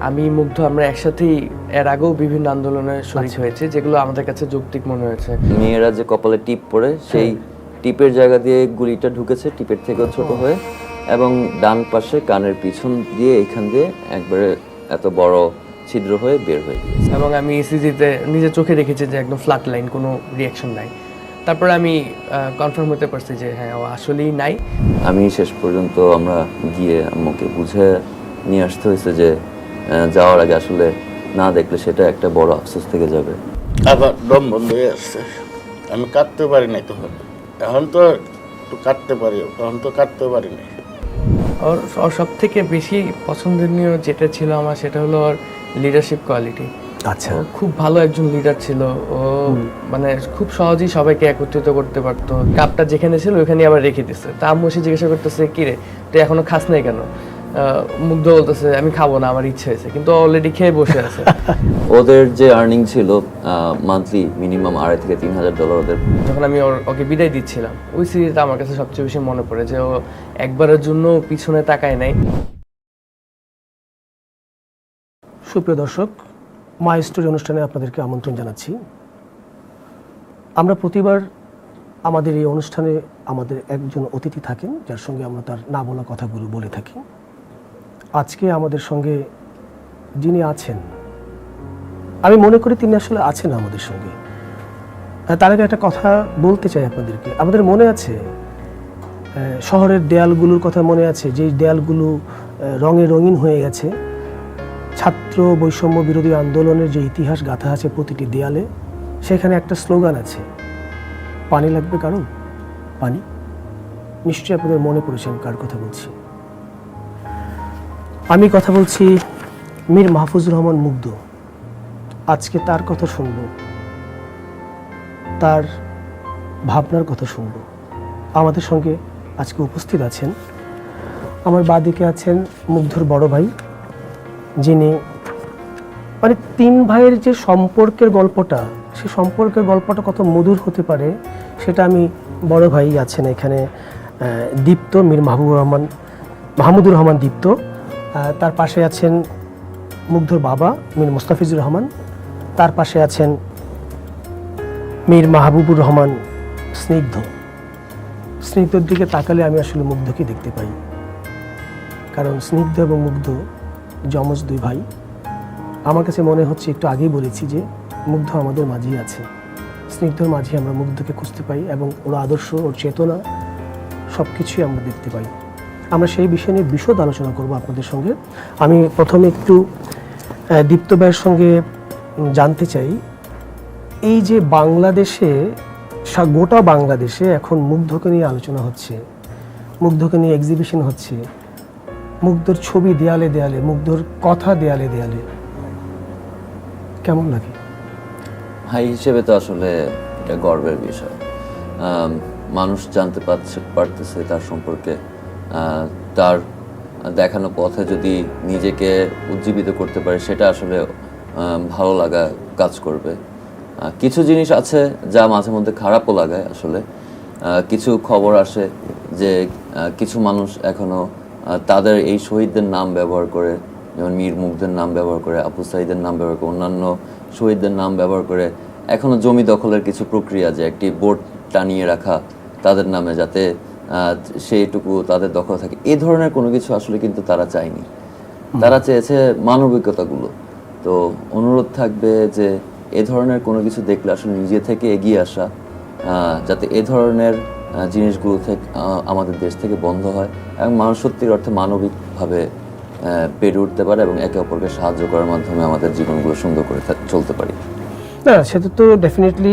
আমি মুগ্ধ আমরা একসাথেই এর আগেও বিভিন্ন আন্দোলনে শরীক হয়েছে, যেগুলো আমাদের কাছে যৌক্তিক মনে হয়েছে। মেয়েরা যে কপালে টিপ পরে সেই টিপের জায়গা দিয়ে গুলিটা ঢুকেছে, টিপের থেকেও ছোট হয়ে, এবং ডান পাশে কানের পিছন দিয়ে এখান দিয়ে একবারে এত বড় ছিদ্র হয়ে বের হয়ে গিয়েছে। এবং আমি ইসিজিতে নিজের চোখে দেখেছি যে একদম ফ্ল্যাট লাইন, কোনো রিয়াকশন নাই। তারপরে আমি কনফার্ম হতে পারছি যে হ্যাঁ ও আসলেই নাই। আমি শেষ পর্যন্ত আমরা গিয়ে আম্মুকে বুঝে নিয়ে আসতে হয়েছে যে যাওয়ার আগে আসলে না দেখলে সেটা একটা বড় আফসোস থেকে যাবে। আবার দম বন্ধ হয়ে আসছে, আমি কাঁদতে পারি নাই তখন। এখন তো একটু কাঁদতে পারি, তখন তো কাঁদতে পারি নাই। ওর সব থেকে বেশি পছন্দনীয় যেটা ছিল আমার, সেটা হলো ওর লিডারশিপ কোয়ালিটি। আচ্ছা, ও খুব ভালো একজন লিডার ছিল। ও মানে খুব সহজেই সবাইকে একত্রিত করতে পারতো। কাপটা যেখানে ছিল ওখানে আবার রেখে দিচ্ছে। তা আম্মু এসে জিজ্ঞাসা করতেছে, কি রে তুই এখনো খাস নাই কেন? মুগ্ধ বলতেছে আমি খাবো না, আমার ইচ্ছে হয়েছে, কিন্তু অলরেডি খেয়ে বসে আছে। ওদের যে আর্নিং ছিল মান্থলি মিনিমাম $2,500 থেকে $3,000 ওদের। যখন আমি ওকে বিদায় দিচ্ছিলাম, ওই সিরিজটা আমার কাছে সবচেয়ে বেশি মনে পড়ে, যে ও একবারের জন্য পিছনে তাকায় নাই। সুপ্রিয় দর্শক, মাই স্টোরি অনুষ্ঠানে আপনাদেরকে আমন্ত্রণ জানাচ্ছি। আমরা প্রতিবার আমাদের এই অনুষ্ঠানে আমাদের একজন অতিথি থাকেন, যার সঙ্গে আমরা তার না বলা কথাগুলো বলে থাকি। আজকে আমাদের সঙ্গে যিনি আছেন, আমি মনে করি তিনি আসলে আছেন আমাদের সঙ্গে। তার আগে একটা কথা বলতে চাই আপনাদেরকে। আমাদের মনে আছে শহরের দেয়ালগুলোর কথা মনে আছে, যে দেয়ালগুলো রঙে রঙিন হয়ে গেছে। ছাত্র বৈষম্য বিরোধী আন্দোলনের যে ইতিহাস গাথা আছে প্রতিটি দেয়ালে, সেখানে একটা স্লোগান আছে, পানি লাগবে কারো? পানি। নিশ্চয়ই আপনাদের মনে পড়েছে আমি কার কথা বলছি। আমি কথা বলছি মীর মাহফুজুর রহমান মুগ্ধ। আজকে তার কথা শুনবো, তার ভাবনার কথা শুনবো। আমাদের সঙ্গে আজকে উপস্থিত আছেন, আমার বাঁদিকে আছেন মুগ্ধর বড় ভাই, যিনি মানে তিন ভাইয়ের যে সম্পর্কের গল্পটা, সেই সম্পর্কের গল্পটা কত মধুর হতে পারে সেটা আমি, বড় ভাই আছেন এখানে দীপ্ত, মীর মাহমুদুর রহমান দীপ্ত। তার পাশে আছেন মুগ্ধর বাবা মীর মোস্তাফিজুর রহমান। তার পাশে আছেন মীর মাহবুবুর রহমান স্নিগ্ধ। স্নিগ্ধর দিকে তাকালে আমি আসলে মুগ্ধকে দেখতে পাই, কারণ স্নিগ্ধ এবং মুগ্ধ যমজ দুই ভাই। আমার কাছে মনে হচ্ছে, একটু আগেই বলেছি যে মুগ্ধ আমাদের মাঝেই আছে, স্নিগ্ধর মাঝে আমরা মুগ্ধকে খুঁজতে পাই, এবং ওর আদর্শ, ওর চেতনা সব কিছুই আমরা দেখতে পাই। আমরা সেই বিষয় নিয়ে বিশদ আলোচনা করব আপনাদের সঙ্গে। আমি প্রথমে একটু দীপ্ত ভাইয়ের সঙ্গে জানতে চাই, এই যে বাংলাদেশে, গোটা বাংলাদেশে এখন মুগ্ধকে নিয়ে আলোচনা হচ্ছে, মুগ্ধকে নিয়ে এক্সিবিশন হচ্ছে, মুগ্ধর ছবি দেয়ালে দেয়ালে, মুগ্ধর কথা দেয়ালে দেয়ালে, কেমন লাগে? ভাই হিসেবে তো আসলে এটা গর্বের বিষয়। মানুষ জানতে পারতেছে তার সম্পর্কে, তার দেখানো পথে যদি নিজেকে উজ্জীবিত করতে পারে, সেটা আসলে ভালো লাগা কাজ করবে। কিছু জিনিস আছে যা মাঝে মধ্যে খারাপও লাগায় আসলে। কিছু খবর আসে যে কিছু মানুষ এখনো তাদের এই শহীদদের নাম ব্যবহার করে, যেমন মীর মুগ্ধের নাম ব্যবহার করে, আপু সাইদের নাম ব্যবহার করে, অন্যান্য শহীদদের নাম ব্যবহার করে এখনো জমি দখলের কিছু প্রক্রিয়া, যে একটি বোর্ড টানিয়ে রাখা তাদের নামে, যাতে সেইটুকু তাদের দখল থাকে। এই ধরনের কোনো কিছু আসলে কিন্তু তারা চায়নি, তারা চেয়েছে মানবিকতাগুলো। তো অনুরোধ থাকবে যে এ ধরনের কোনো কিছু দেখলে আসলে নিজে থেকে এগিয়ে আসা, যাতে এ ধরনের জিনিসগুলো থেকে আমাদের দেশ থেকে বন্ধ হয়, এবং মানুষ সত্যির অর্থে মানবিকভাবে বেড়ে উঠতে পারে, এবং একে অপরকে সাহায্য করার মাধ্যমে আমাদের জীবনগুলো সুন্দর করে চলতে পারি। না, সেটা তো ডেফিনেটলি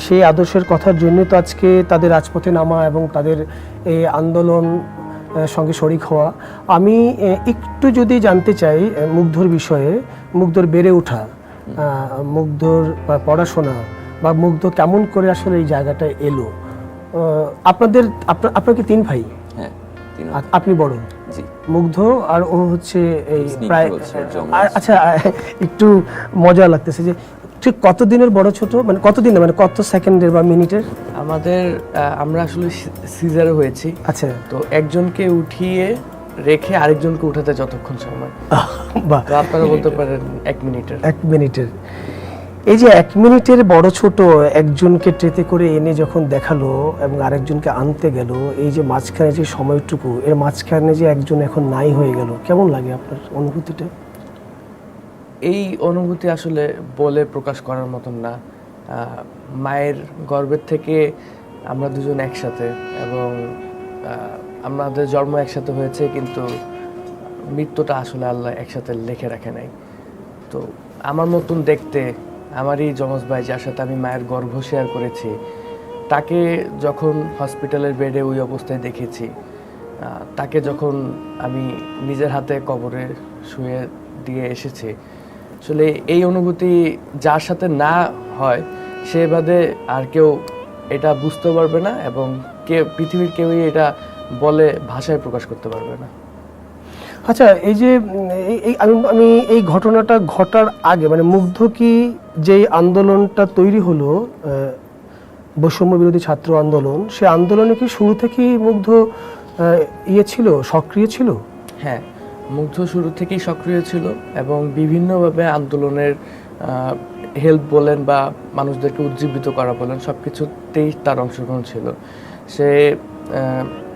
সেই আদর্শের কথার জন্য তো আজকে তাদের রাজপথে নামা এবং তাদের এই আন্দোলন সঙ্গে শরিক হওয়া। আমি একটু যদি জানতে চাই মুগ্ধর বিষয়ে, মুগ্ধর বেড়ে ওঠা, মুগ্ধর পড়াশোনা, বা মুগ্ধ কেমন করে আসলে এই জায়গাটায় এলো। আপনার কি তিন ভাই? হ্যাঁ, আপনি বড়? জি। মুগ্ধ আর ও হচ্ছে এই প্রায়। আচ্ছা, একটু মজা লাগতেছে যে ঠিক কতদিনের বড় ছোট, মানে কতদিনের, মানে কত সেকেন্ডের বা মিনিটের? আমরা আসলে সিজারে হয়েছি। আচ্ছা, তো একজনকে উঠিয়ে রেখে আরেকজনকে উঠাতে যতক্ষণ সময়, বাহ, তো আপনারা বলতে পারেন 1 মিনিটের। 1 মিনিটের। এই যে 1 মিনিটের বড় ছোট একজনকে ট্রেতে করে এনে যখন দেখালো এবং আরেকজনকে আনতে গেল, এই যে মাঝখানে যে সময়টুকু, এর মাঝখানে যে একজন এখন নাই হয়ে গেল, কেমন লাগে আপনার অনুভূতিটা? এই অনুভূতি আসলে বলে প্রকাশ করার মতন না। মায়ের গর্ভের থেকে আমরা দুজন একসাথে, এবং আমাদের জন্ম একসাথে হয়েছে, কিন্তু মৃত্যুটা আসলে আল্লাহ একসাথে লিখে রাখে নাই। তো আমার মতন দেখতে আমারই যমজ ভাই, যার সাথে আমি মায়ের গর্ভ শেয়ার করেছি, তাকে যখন হসপিটালের বেডে ওই অবস্থায় দেখেছি, তাকে যখন আমি নিজের হাতে কবরে শুয়ে দিয়ে এসেছি, আসলে এই অনুভূতি যার সাথে না হয় সে বাদে আর কেউ এটা বুঝতে পারবে না, এবং পৃথিবীর কেউই এটা বলে ভাষায় প্রকাশ করতে পারবে না। আচ্ছা, এই যে আমি এই ঘটনাটা ঘটার আগে, মানে মুগ্ধ কি যেই আন্দোলনটা তৈরি হলো, বৈষম্য বিরোধী ছাত্র আন্দোলন, সে আন্দোলনে কি শুরু থেকেই মুগ্ধ ছিল, সক্রিয় ছিল? হ্যাঁ, মুগ্ধ শুরু থেকেই সক্রিয় ছিল, এবং বিভিন্নভাবে আন্দোলনের হেল্প বলেন বা মানুষদেরকে উজ্জীবিত করা বলেন, সব কিছুতেই তার অংশগ্রহণ ছিল। সে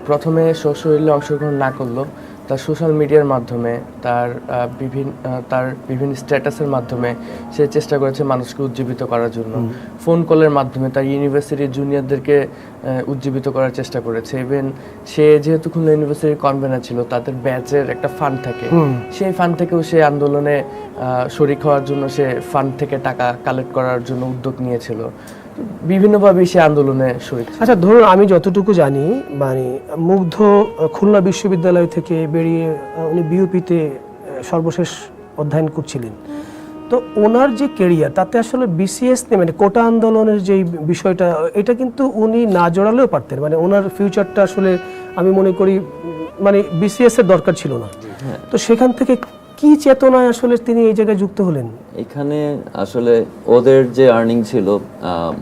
প্রথমে সশরীরে অংশগ্রহণ না করলো, তার সোশ্যাল মিডিয়ার মাধ্যমে, তার বিভিন্ন স্ট্যাটাসের মাধ্যমে সে চেষ্টা করেছে মানুষকে উজ্জীবিত করার জন্য। ফোন কলের মাধ্যমে তার ইউনিভার্সিটির জুনিয়রদেরকে উজ্জীবিত করার চেষ্টা করেছে। ইভেন সে যেহেতু খুলনা ইউনিভার্সিটির কনভেনার ছিল, তাদের ব্যাচের একটা ফান্ড থাকে, সেই ফান্ড থেকেও সে আন্দোলনে শরিক হওয়ার জন্য, সে ফান্ড থেকে টাকা কালেক্ট করার জন্য উদ্যোগ নিয়েছিল। বিভিন্নভাবে সে আন্দোলনে শরিক ছিল। আচ্ছা, ধরুন আমি যতটুকু জানি, মানে মুগ্ধ খুলনা বিশ্ববিদ্যালয় থেকে বেরিয়ে উনি বিউপিতে সর্বশেষ অধ্যয়ন করছিলেন। তো ওনার যে কেরিয়ার, তাতে আসলে বিসিএস নিয়ে, মানে কোটা আন্দোলনের যে বিষয়টা, এটা কিন্তু উনি না জড়ালেও পারতেন। মানে ওনার ফিউচারটা আসলে আমি মনে করি মানে বিসিএস এর দরকার ছিল না। তো সেখান থেকে কি চেতনায় আসলে তিনি এই জায়গায় যুক্ত হলেন? এখানে আসলে ওদের যে আর্নিং ছিল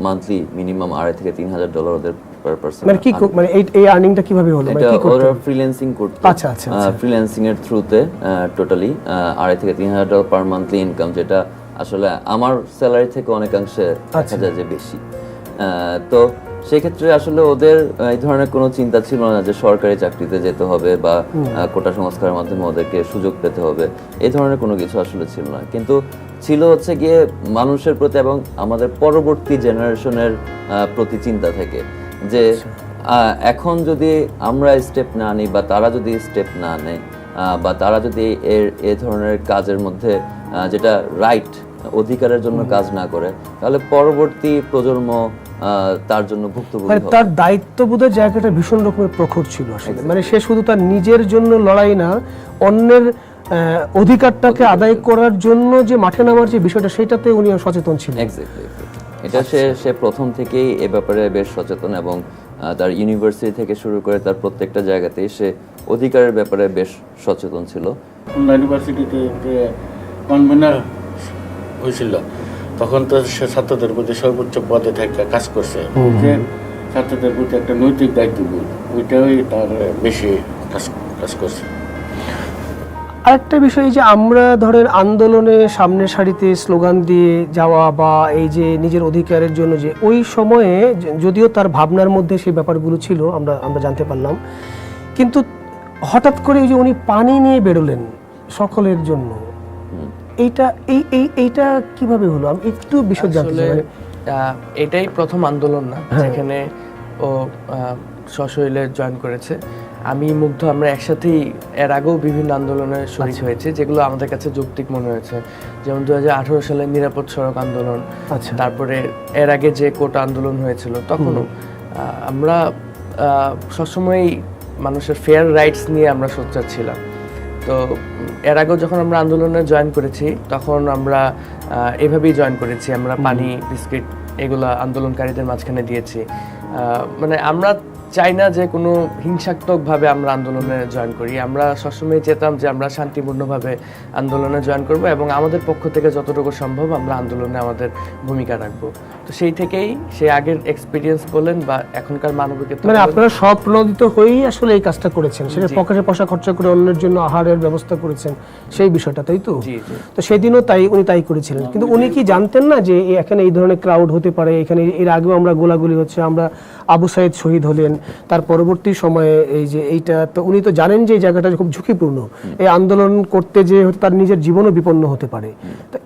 মান্থলি মিনিমাম $2,500 থেকে $3,000 ওদের পার পারসন। মানে কি মানে এই আর্নিংটা কিভাবে হলো? মানে কি ওরা ফ্রিল্যান্সিং করতে, আচ্ছা, ফ্রিল্যান্সিং এর থ্রুতে টোটালি $2,500 থেকে $3,000 পার মান্থলি ইনকাম, যেটা আসলে আমার স্যালারি থেকে অনেকাংশে দেখা যায় যে বেশি। তো সেক্ষেত্রে আসলে ওদের এই ধরনের কোনো চিন্তা ছিল না যে সরকারি চাকরিতে যেতে হবে বা কোটা সংস্কারের মাধ্যমে ওদেরকে সুযোগ পেতে হবে, এই ধরনের কোনো কিছু আসলে ছিল না। কিন্তু ছিল হচ্ছে গিয়ে মানুষের প্রতি এবং আমাদের পরবর্তী জেনারেশনের প্রতি চিন্তা থেকে, যে এখন যদি আমরা স্টেপ না নিই বা তারা যদি স্টেপ না নেয় বা তারা যদি এই ধরনের কাজের মধ্যে যেটা রাইট অধিকারের জন্য কাজ না করে, তাহলে পরবর্তী প্রজন্ম তার জন্য ভুক্তভোগী হবে। তার দায়িত্ববোধের জায়গাটা ভীষণ রকমের প্রখর ছিল আসলে। মানে সে শুধু তার নিজের জন্য লড়াই না, অন্যের অধিকারটাকে আদায় করার জন্য যে মাঠে নামার যে বিষয়টা, সেটাতে উনি সচেতন ছিলেন। এক্স্যাক্টলি, এটা সে প্রথম থেকেই এ ব্যাপারে বেশ সচেতন, এবং তার ইউনিভার্সিটি থেকে শুরু করে তার প্রত্যেকটা জায়গাতেই সে অধিকারের ব্যাপারে বেশ সচেতন ছিল। খুলনা ইউনিভার্সিটিতে যে কনভেনার হয়েছিল, তখন তো সে ছাত্রদের প্রতি সর্বোচ্চ পদে থেকে কাজ করছে, যে ছাত্রদের প্রতি একটা নৈতিক দায়িত্ববোধ, ওইটাই তার বেশি কাজ করছে। আরেকটা বিষয়, যে আমরা ধরেন আন্দোলনে সামনের সারিতে স্লোগান দিয়ে যাওয়া বা এই যে নিজের অধিকারের জন্য, যে ওই সময়ে যদিও তার ভাবনার মধ্যে সেই ব্যাপারগুলো ছিল, আমরা জানতে পারলাম, কিন্তু হঠাৎ করে যে উনি পানি নিয়ে বেরোলেন সকলের জন্য, এইটা কিভাবে হলো? আমি একটু বিষয় জানতে চাই। এটাই প্রথম আন্দোলন না যেখানে ও সশরীরে জয়েন করেছে। আমি মুগ্ধ আমরা একসাথেই এর আগেও বিভিন্ন আন্দোলনে শরীক হয়েছে, যেগুলো আমাদের কাছে যৌক্তিক মনে হয়েছে। যেমন 2018 সালে নিরাপদ সড়ক আন্দোলন, তারপরে এর আগে যে কোটা আন্দোলন হয়েছিল, তখনও আমরা সবসময়ই মানুষের ফেয়ার রাইটস নিয়ে আমরা সোচ্চার ছিলাম। তো এর আগেও যখন আমরা আন্দোলনে জয়েন করেছি, তখন আমরা এভাবেই জয়েন করেছি। আমরা পানি, বিস্কিট এগুলো আন্দোলনকারীদের মাঝখানে দিয়েছি। মানে আমরা চাই না যে কোনো হিংসাত্মকভাবে আমরা আন্দোলনে জয়েন করি। আমরা সবসময় চেতাম যে আমরা শান্তিপূর্ণভাবে আন্দোলনে জয়েন করব এবং আমাদের পক্ষ থেকে যতটুকু সম্ভব আমরা আন্দোলনে আমাদের ভূমিকা রাখবো। তো সেই থেকেই সেই আগের এক্সপিরিয়েন্স বলেন বা এখনকার মানবিকতা মানে আপনারা স্বপ্রণোদিত হয়েই আসলে এই কাজটা করেছেন, সেটা পকেটে পয়সা খরচা করে অন্যের জন্য আহারের ব্যবস্থা করেছেন, সেই বিষয়টা, তাই তো? জি জি। তো সেদিনও উনি তাই করেছিলেন, কিন্তু উনি কি জানতেন না যে এখানে এই ধরনের ক্রাউড হতে পারে, এখানে এর আগেও আমরা গোলাগুলি হচ্ছে, আমরা আবু সাইদ শহীদ হলেন, তার পরবর্তী সময়ে এই যে এইটা, তো উনি তো জানেন যে এই জায়গাটা খুব ঝুঁকিপূর্ণ, এই আন্দোলন করতে যে হয়তো তার নিজের জীবনও বিপন্ন হতে পারে। তো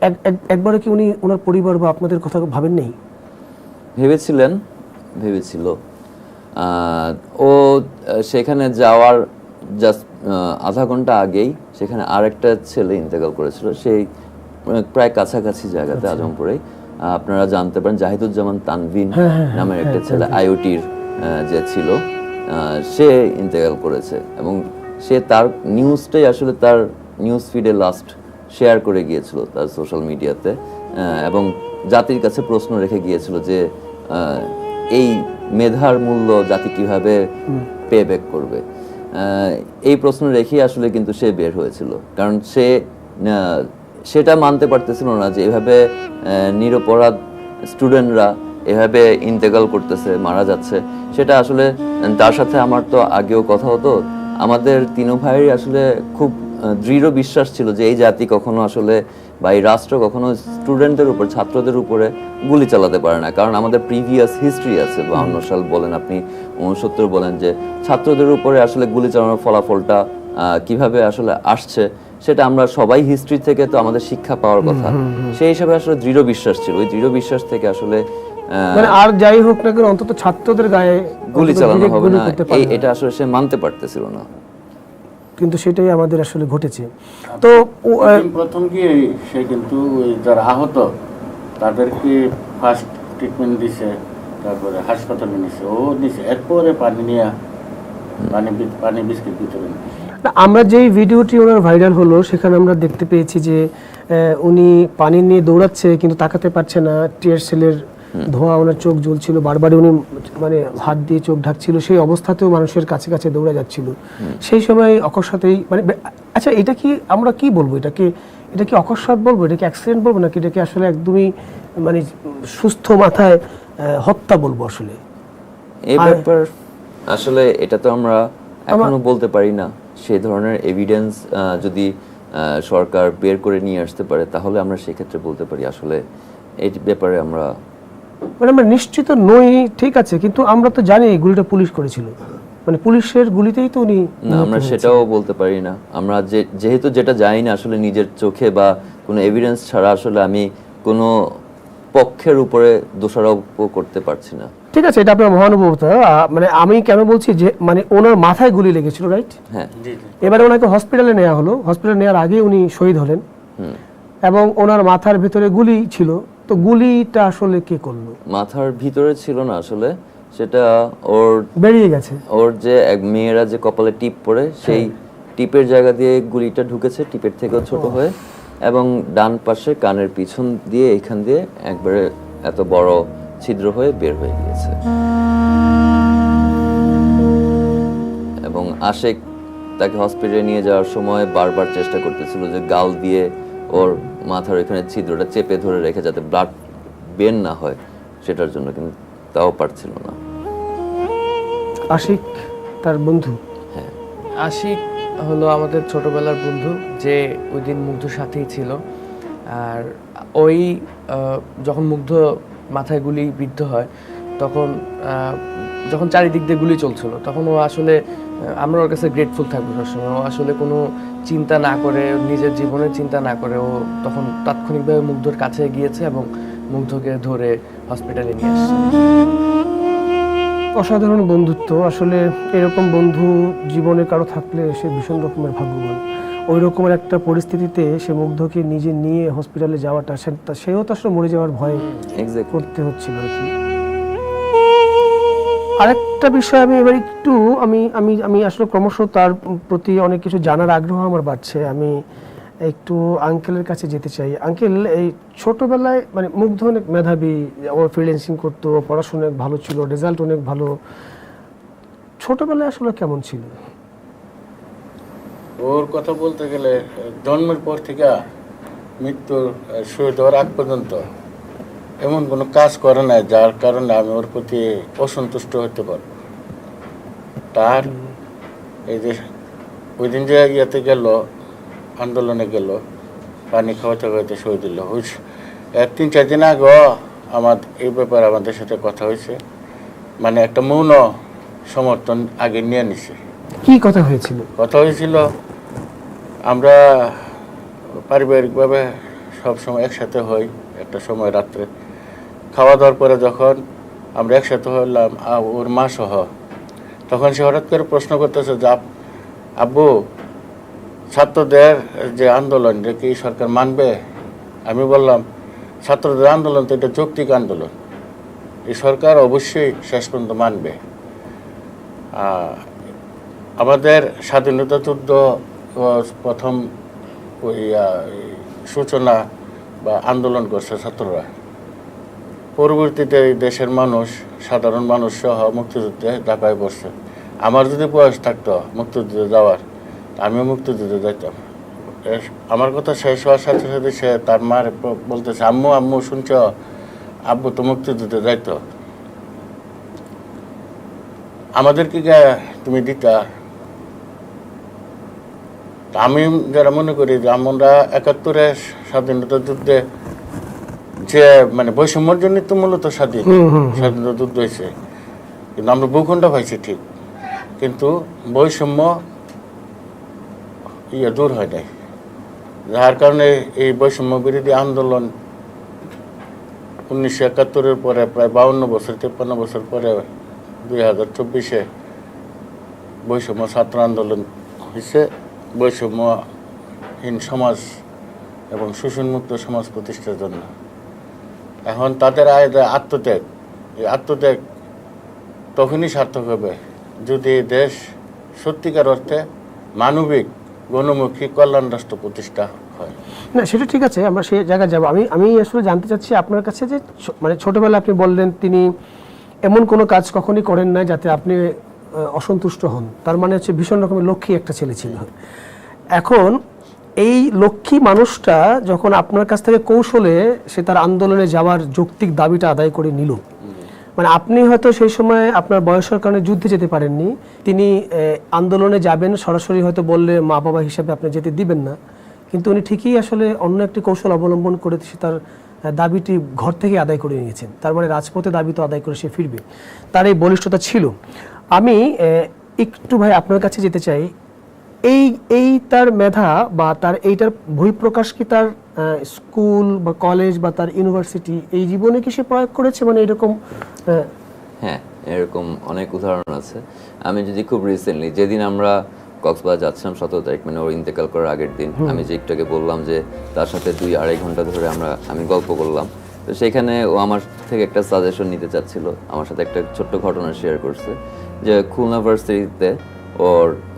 একবারও কি উনি ওনার পরিবার বা আপনাদের কথা ভাবেন নেই? ভেবেছিল। ও সেখানে যাওয়ার জাস্ট আধা ঘন্টা আগেই সেখানে আরেকটা ছেলে ইন্তেকাল করেছিল, সেই প্রায় কাছাকাছি জায়গাতে, আজমপুরে। আপনারা জানতে পারেন জাহিদুজ্জামান তানভীন নামের একটা ছেলে আইওটির যে ছিল, সে ইন্তেকাল করেছে এবং সে তার নিউজটাই আসলে তার নিউজ ফিডে লাস্ট শেয়ার করে গিয়েছিল তার সোশ্যাল মিডিয়াতে, এবং জাতির কাছে প্রশ্ন রেখে গিয়েছিল যে এই মেধার মূল্য জাতি কিভাবে পে ব্যাক করবে। এই প্রশ্ন রেখেই আসলে কিন্তু সে বের হয়েছিল, কারণ সে সেটা মানতে পারতেছিল না যে এভাবে নিরপরাধ স্টুডেন্টরা এভাবে ইন্তেকাল করতেছে, মারা যাচ্ছে। সেটা আসলে তার সাথে আমার তো আগেও কথা হতো, আমাদের তিনো ভাইয়েরই আসলে খুব দৃঢ় বিশ্বাস ছিল যে এই জাতি কখনো আসলে বা এই রাষ্ট্র কখনো স্টুডেন্টদের উপর, ছাত্রদের উপরে গুলি চালাতে পারে না, কারণ আমাদের প্রিভিয়াস হিস্ট্রি আছে। 52 সাল বলেন, আপনি 69 বলেন, যে ছাত্রদের উপরে আসলে গুলি চালানোর ফলাফলটা কিভাবে আসলে আসছে সেটা আমরা সবাই হিস্ট্রি থেকে তো আমাদের শিক্ষা পাওয়ার কথা। সেই হিসাবে আসলে দৃঢ় বিশ্বাস ছিল, ওই দৃঢ় বিশ্বাস থেকে আসলে মানে আর যাই হোক না কেন অন্তত ছাত্রদের গায়ে গুলি চালানো হবে না, এটা আসলে সে মানতে পারতেছিল না। কিন্তু সেটাই আমাদের আসলে ঘটেছে। তো প্রথম কি সে কিন্তু যারা আহত তাদেরকে ফার্স্ট ট্রিটমেন্ট দিছে, তারপরে হাসপাতালে নিছে, ও নিছে, এরপরে পানি নিয়ে পানি বিস্কিট বিতরণ। আমরা যেই ভিডিওটি ওনার ভাইরাল হলো সেখানে আমরা দেখতে পেয়েছি যে উনি পানি নিয়ে দৌড়াচ্ছে কিন্তু তাকাতে পারছে না, টিয়ার সেলের ধোঁয়া ওনার চোখ জ্বলছিল, বারবার উনি মানে হাত দিয়ে চোখ ঢাকছিল, সেই অবস্থাতেও মানুষের কাছে কাছে দৌড়ে যাচ্ছিল। সেই সময় অকস্মাতেই মানে, আচ্ছা এটা কি আমরা কি বলবো, এটা কি অকস্মাৎ বলবো, এটা কি অ্যাক্সিডেন্ট বলবো, নাকি এটা কি আসলে একদমই মানে সুস্থ মাথায় হত্যা বলবো? আসলে এই ব্যাপার আসলে এটা তো আমরা এখনো বলতে পারি না। সেই ধরনের এভিডেন্স যদি সরকার বের করে নিয়ে আসতে পারে তাহলে আমরা সেক্ষেত্রে বলতে পারি আসলে এই ব্যাপারে আমরা নিশ্চিত নই, ঠিক আছে, কিন্তু আমরা তো জানি গুলিটা পুলিশ করেছিল, মানে পুলিশের গুলিতেই তো উনি। না, আমরা সেটাও বলতে পারি না। আমরা যেহেতু যেটা জানি না আসলে নিজের চোখে বা কোনো এভিডেন্স ছাড়া আসলে আমি কোনো পক্ষের উপরে দোষারোপ করতে পারছি না। ঠিক আছে, এটা আপনার মহানুভবতা। মানে আমি কেন বলছি যে মানে ওনার মাথায় গুলি লেগেছিল, রাইট? হ্যাঁ। এবারে ওনাকে হসপিটালে নেওয়া হলো, হসপিটালে নেওয়ার আগে উনি শহীদ হলেন এবং ওনার মাথার ভিতরে গুলি ছিল। তো গুলিটা আসলে কে করলো? মাথার ভিতরে ছিল না আসলে, সেটা ওর বেরিয়ে গেছে। ওর যে এক মেয়েরা যে কপালে টিপ পরে সেই টিপের জায়গা দিয়ে গুলিটা ঢুকেছে, টিপের থেকেও ছোট হয়ে, এবং ডান পাশে কানের পিছন দিয়ে এখান দিয়ে একবারে এত বড় ছিদ্র হয়ে বের হয়ে গিয়েছে। এবং আশেক তাকে হসপিটালে নিয়ে যাওয়ার সময় বারবার চেষ্টা করতেছিল যে গাল দিয়ে ওর মাথার এখানে ছিদ্রটা চেপে ধরে রেখে যাতে ব্লাড বের না হয় সেটার জন্য, কিন্তু তাও পারছিল না। আশিক তার বন্ধু? হ্যাঁ, আশিক হলো আমাদের ছোটবেলার বন্ধু, যে ওই দিন মুগ্ধর সাথেই ছিল। আর ওই যখন মুগ্ধ মাথায় গুলি বিদ্ধ হয় তখন যখন চারিদিক দিয়ে গুলি চলছিল তখন ও আসলে, আমরা ওর কাছে গ্রেটফুল থাকবো সবসময়, ও আসলে কোনো চিন্তা না করে, নিজের জীবনের চিন্তা না করে ও তখন তাৎক্ষণিকভাবে মুগ্ধর কাছে গিয়েছে এবং মুগ্ধকে ধরে হসপিটালে নিয়ে আসছে। অসাধারণ বন্ধুত্ব। আসলে এরকম বন্ধু জীবনে কারো থাকলে সে ভীষণ রকমের ভাগ্যবান। ওই রকমের একটা পরিস্থিতিতে সে মুগ্ধকে নিজে নিয়ে হসপিটালে যাওয়াটা, সেও তো আসলে মরে যাওয়ার ভয় করতে হচ্ছিল আর কি। আরেকটা বিষয় আমি এবার একটু আমি আসলে ক্রমশ তার প্রতি অনেক কিছু জানার আগ্রহ আমার বাড়ছে। আমি একটু আঙ্কেলের কাছে যেতে চাই। আঙ্কেল, এই ছোটবেলায় মানে মুগ্ধ অনেক মেধাবী, ও ফ্রিল্যান্সিং করতো, পড়াশোনা অনেক ভালো ছিল, রেজাল্ট অনেক ভালো, ছোটবেলায় আসলে কেমন ছিল? ওর কথা বলতে গেলে জন্মের পর থেকে মৃত্যুর শহীদ হওয়ার আগ পর্যন্ত এমন কোনো কাজ করে না যার কারণে আমি ওর প্রতি অসন্তুষ্ট হতে পারব। তার এই যে ওই দিন যে ইয়েতে গেল, আন্দোলনে গেল, পানি খাওয়াতে খাওয়াতে শহীদ হলো, ওই 3-4 দিন আগেও আমার এই ব্যাপারে আমাদের সাথে কথা হয়েছে, মানে একটা মৌন সমর্থন আগে নিয়ে নিছে। কি কথা হয়েছিল? কথা হয়েছিল আমরা পারিবারিকভাবে সব সময় একসাথে হই, একটা সময় রাত্রে খাওয়া দাওয়ার পরে যখন আমরা একসাথে হলাম ওর মা সহ, তখন সে হঠাৎ করে প্রশ্ন করতেছে যে আব্বু, ছাত্রদের যে আন্দোলন এটা কি সরকার মানবে? আমি বললাম ছাত্রদের আন্দোলন তো এটা যৌক্তিক আন্দোলন, এই সরকার অবশ্যই শেষ পর্যন্ত মানবে। আমাদের স্বাধীনতা যুদ্ধ প্রথম ওই সূচনা বা আন্দোলন করছে ছাত্ররা, পরবর্তীতে এই দেশের মানুষ, সাধারণ মানুষ সহ মুক্তিযুদ্ধে ঝাঁপায় পড়ছে। আমার যদি বয়স থাকতো মুক্তিযুদ্ধে যাওয়ার, আমিও মুক্তিযুদ্ধে যাইতাম। আমার কথা শেষ হওয়ার সাথে সাথে সে তার মার বলতেছে, আম্মু আম্মু শুনছ, আব্বু তো মুক্তিযুদ্ধে যাইতো, আমাদেরকে তুমি দিতা। আমি যারা মনে করি যে আমরা 71-এর স্বাধীনতা যুদ্ধে যে মানে বৈষম্যর জন্য তো মূলত স্বাধীনতা যুদ্ধ হয়েছে, কিন্তু আমরা ভূখণ্ড পাইছি ঠিক, কিন্তু বৈষম্য দূর হয় নাই, যার কারণে এই বৈষম্য বিরোধী আন্দোলন 1971-এর পরে প্রায় 52 বছর 53 বছর পরে 2024-এ বৈষম্য ছাত্র আন্দোলন হয়েছে, বৈষম্যহীন সমাজ এবং শোষণমুক্ত সমাজ প্রতিষ্ঠার জন্য। এখন তাদের আত্মত্যাগ, এই আত্মত্যাগ তখনই সার্থক হবে যদি দেশ সত্যিকার অর্থে মানবিক, গণমুখী কল্যাণ রাষ্ট্র প্রতিষ্ঠা হয়। না, সেটা ঠিক আছে, আমরা সেই জায়গায় যাব। আমি আসলে জানতে চাচ্ছি আপনার কাছে যে মানে ছোটবেলায় আপনি বললেন তিনি এমন কোনো কাজ কখনই করেন না যাতে আপনি অসন্তুষ্ট হন, তার মানে হচ্ছে ভীষণ রকমের লক্ষ্মী একটা ছেলে ছিল। এখন এই লক্ষ্মী মানুষটা যখন আপনার কাছ থেকে কৌশলে সে তার আন্দোলনে যাওয়ার যৌক্তিক দাবিটা আদায় করে নিল, মানে আপনি হয়তো সেই সময় আপনার বয়সের কারণে যুদ্ধে যেতে পারেননি, তিনি আন্দোলনে যাবেন সরাসরি হয়তো বললে মা বাবা হিসাবে আপনি যেতে দিবেন না, কিন্তু উনি ঠিকই আসলে অন্য একটি কৌশল অবলম্বন করে সে তার দাবিটি ঘর থেকে আদায় করে নিয়েছেন। তার মানে রাজপথে দাবি তো আদায় করে সে ফিরবে, তার এই বলিষ্ঠতা ছিল। আমি একটু ভাই আপনার কাছে যেতে চাই, এই তার মেধা বা তার এইটার বহিঃপ্রকাশ কি তার স্কুল বা কলেজ বা তার ইউনিভার্সিটি এই জীবনে কি সে প্রয়োগ করেছে? মানে এরকম হ্যাঁ, এরকম অনেক উদাহরণ আছে। আমি যদি খুব রিসেন্টলি, যেদিন আমরা কক্সবাজার যাচ্ছিলাম 17 তারিখ, মানে ওর ইন্তেকাল করার আগের দিন, আমি যে একটু আগে বললাম যে তার সাথে 2-2.5 ঘন্টা ধরে আমি গল্প করলাম, তো সেখানে ও আমার থেকে একটা সাজেশন নিতে চাচ্ছিল, আমার সাথে একটা ছোট্ট ঘটনা শেয়ার করছে যে খুলনা ভার্সিটিতে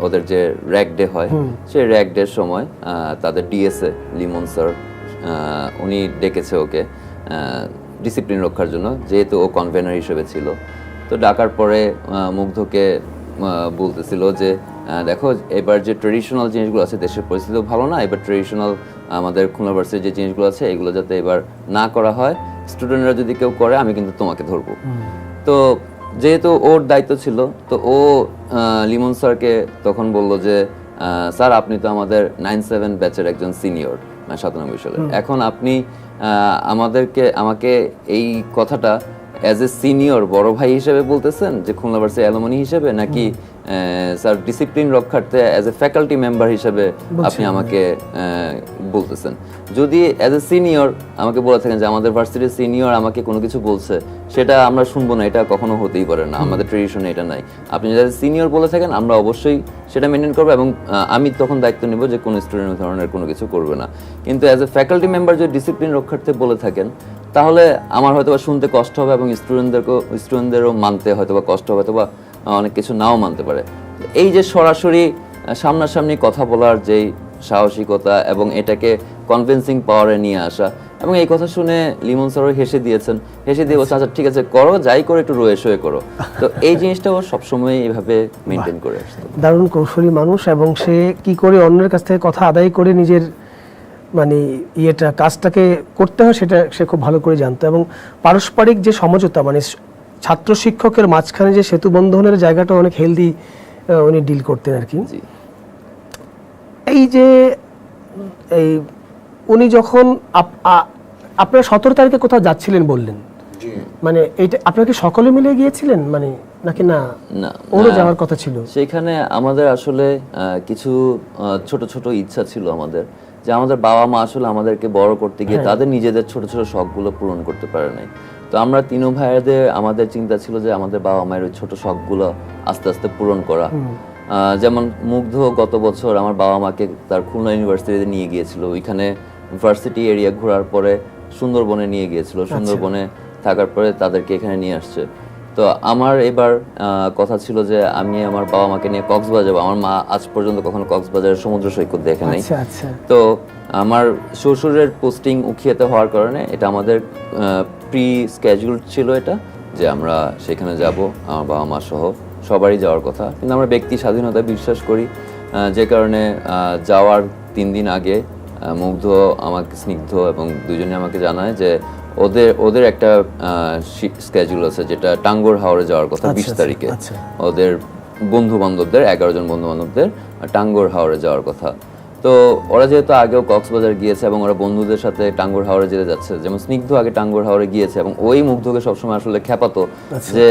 ওদের যে র্যাক ডে হয়, সেই র্যাক ডের সময় তাদের ডিএসএ লিমন স্যার উনি ডেকেছে ওকে ডিসিপ্লিন রক্ষার জন্য, যেহেতু ও কনভেনার হিসেবে ছিল। তো ডাকার পরে মুগ্ধকে বলতেছিল যে দেখো এবার যে ট্রেডিশনাল জিনিসগুলো আছে, দেশের পরিস্থিতি ভালো না, এবার ট্রেডিশনাল আমাদের খুলনা ভার্সিটির যে জিনিসগুলো আছে এগুলো যাতে এবার না করা হয়, স্টুডেন্টরা যদি কেউ করে আমি কিন্তু তোমাকে ধরবো। তো যেহেতু ওর দায়িত্ব ছিল, তো ও লিমন স্যারকে তখন বললো যে স্যার আপনি তো আমাদের 97 ব্যাচের একজন সিনিয়র, 97 সালে, এখন আপনি আমাকে এই কথাটা অ্যাজ এ সিনিয়র বড় ভাই হিসেবে বলতেছেন যে খুলনা ভার্সিটি অ্যালুমনি হিসেবে, নাকি স্যার ডিসিপ্লিন রক্ষার্থে অ্যাজ এ ফ্যাকাল্টি মেম্বার হিসেবে আপনি আমাকে বলতেছেন? যদি অ্যাজ এ সিনিয়র আমাকে বলে থাকেন যে আমাদের ভার্সিটির সিনিয়র আমাকে কোনো কিছু বলছে, সেটা আমরা শুনবো না, এটা কখনো হতেই পারে না, আমাদের ট্রেডিশনে এটা নাই। আপনি যদি সিনিয়র বলে থাকেন আমরা অবশ্যই সেটা মেনটেন করবো, এবং আমি তখন দায়িত্ব নেব যে কোনো স্টুডেন্ট ধরনের কোনো কিছু করবে না। কিন্তু অ্যাজ এ ফ্যাকাল্টি মেম্বার যদি ডিসিপ্লিন রক্ষার্থে বলে থাকেন, তাহলে আমার হয়তো বা শুনতে কষ্ট হবে, এবং স্টুডেন্টদেরও মানতে হয়তো বা কষ্ট হবে, অথবা অনেক কিছু নাও মানতে পারে। এই যে সরাসরি সামনাসামনি কথা বলার যেই সাহসিকতা এবং এটাকে কনভিন্সিং পাওয়ারে নিয়ে আসা, এবং এই কথা শুনে লিমন স্যারও হেসে দিয়েছেন, হেসে দিয়ে বলছে আচ্ছা ঠিক আছে করো, যাই করে একটু রয়ে শোয়ে করো। তো এই জিনিসটা ও সবসময় এইভাবে মেনটেন করে আসতো। দারুণ কৌশলী মানুষ, এবং সে কি করে অন্যের কাছ থেকে কথা আদায় করে নিজের মানে কাজটাকে করতে হয় সেটা সে খুব ভালো করে জানতো। এবং পারস্পরিক যে সমঝোতা, মানে ছাত্র শিক্ষকের মাঝখানে যে সেতু বন্ধনের জায়গাটা অনেক হেলদি উনি ডিল করতেন আর কি। জি। এই যে এই উনি যখন আপনারা 17 তারিখে কোথাও যাচ্ছিলেন বললেন, জি। মানে এইটা আপনারা কি সকলে মিলে গিয়েছিলেন মানে নাকি না না, ওরও যাওয়ার কথা ছিল? সেখানে আমাদের আসলে কিছু ছোট ছোট ইচ্ছা ছিল আমাদের, যে আমাদের বাবা মা আসলে আমাদেরকে বড় করতে গিয়ে তাদের নিজেদের ছোট ছোট শখগুলো পূরণ করতে পারে নাই। তো আমরা তিনও ভাইয়াদের আমাদের চিন্তা ছিল যে আমাদের বাবা মায়ের ওই ছোট শখগুলো আস্তে আস্তে পূরণ করা। যেমন মুগ্ধ গত বছর আমার বাবা মাকে তার খুলনা ইউনিভার্সিটিতে নিয়ে গিয়েছিল, ওইখানে ভার্সিটি এরিয়া ঘোরার পরে সুন্দরবনে নিয়ে গিয়েছিল, সুন্দরবনে থাকার পরে তাদেরকে এখানে নিয়ে আসছে। তো আমার এবার কথা ছিল যে আমি আমার বাবা মাকে নিয়ে কক্সবাজার যাব। আমার মা আজ পর্যন্ত কখনো কক্সবাজারের সমুদ্র সৈকত দেখে নাই। আচ্ছা আচ্ছা। তো আমার শ্বশুরের পোস্টিং উখিয়াতে হওয়ার কারণে এটা আমাদের প্রি স্কেজুল ছিল, এটা যে আমরা সেখানে যাব, আমার বাবা মা সহ সবারই যাওয়ার কথা। কিন্তু আমরা ব্যক্তি স্বাধীনতায় বিশ্বাস করি, যে কারণে যাওয়ার 3 দিন আগে মুগ্ধ আমাকে, স্নিগ্ধ এবং দুজনে আমাকে জানায় যে ওদের একটা স্কেজুল আছে যেটা টাঙ্গুয়ার হাওরে যাওয়ার কথা 20 তারিখে। ওদের বন্ধু বান্ধবদের 11 জন বন্ধু বান্ধবদের টাঙ্গুয়ার হাওরে যাওয়ার কথা। তো ওরা যেহেতু আগেও কক্সবাজার গিয়েছে এবং ওরা বন্ধুদের সাথে টাঙ্গুয়ার হাওরে যেতে যাচ্ছে, যেমন স্নিগ্ধ আগে টাঙ্গুয়ার হাওরে গিয়েছে এবং ওই মুগ্ধকে সবসময় আসলে খেপাতো যে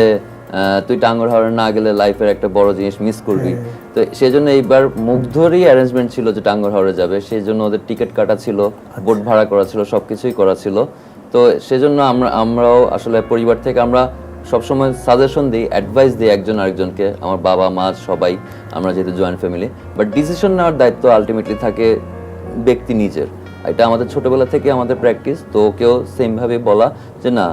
তুই টাঙ্গুয়ার হাওরে না গেলে লাইফের একটা বড় জিনিস মিস করবি। তো সেই জন্য এইবার মুগ্ধরই অ্যারেঞ্জমেন্ট ছিল যে টাঙ্গুয়ার হাওরে যাবে, সেই জন্য ওদের টিকিট কাটা ছিল, বোট ভাড়া করা ছিল, সবকিছুই করা ছিল। তো সেজন্য আমরাও আসলে পরিবার থেকে আমরা সবসময় সাজেশন দিই, অ্যাডভাইস দিই একজন আরেকজনকে, আমার বাবা মা সবাই, আমরা যেহেতু জয়েন্ট ফ্যামিলি। বাট ডিসিশন নেওয়ার দায়িত্ব আলটিমেটলি থাকে ব্যক্তি নিজের। এটা আমাদের ছোটবেলা থেকে আমাদের প্র্যাকটিস। তো কেউ সেমভাবে বলা যে না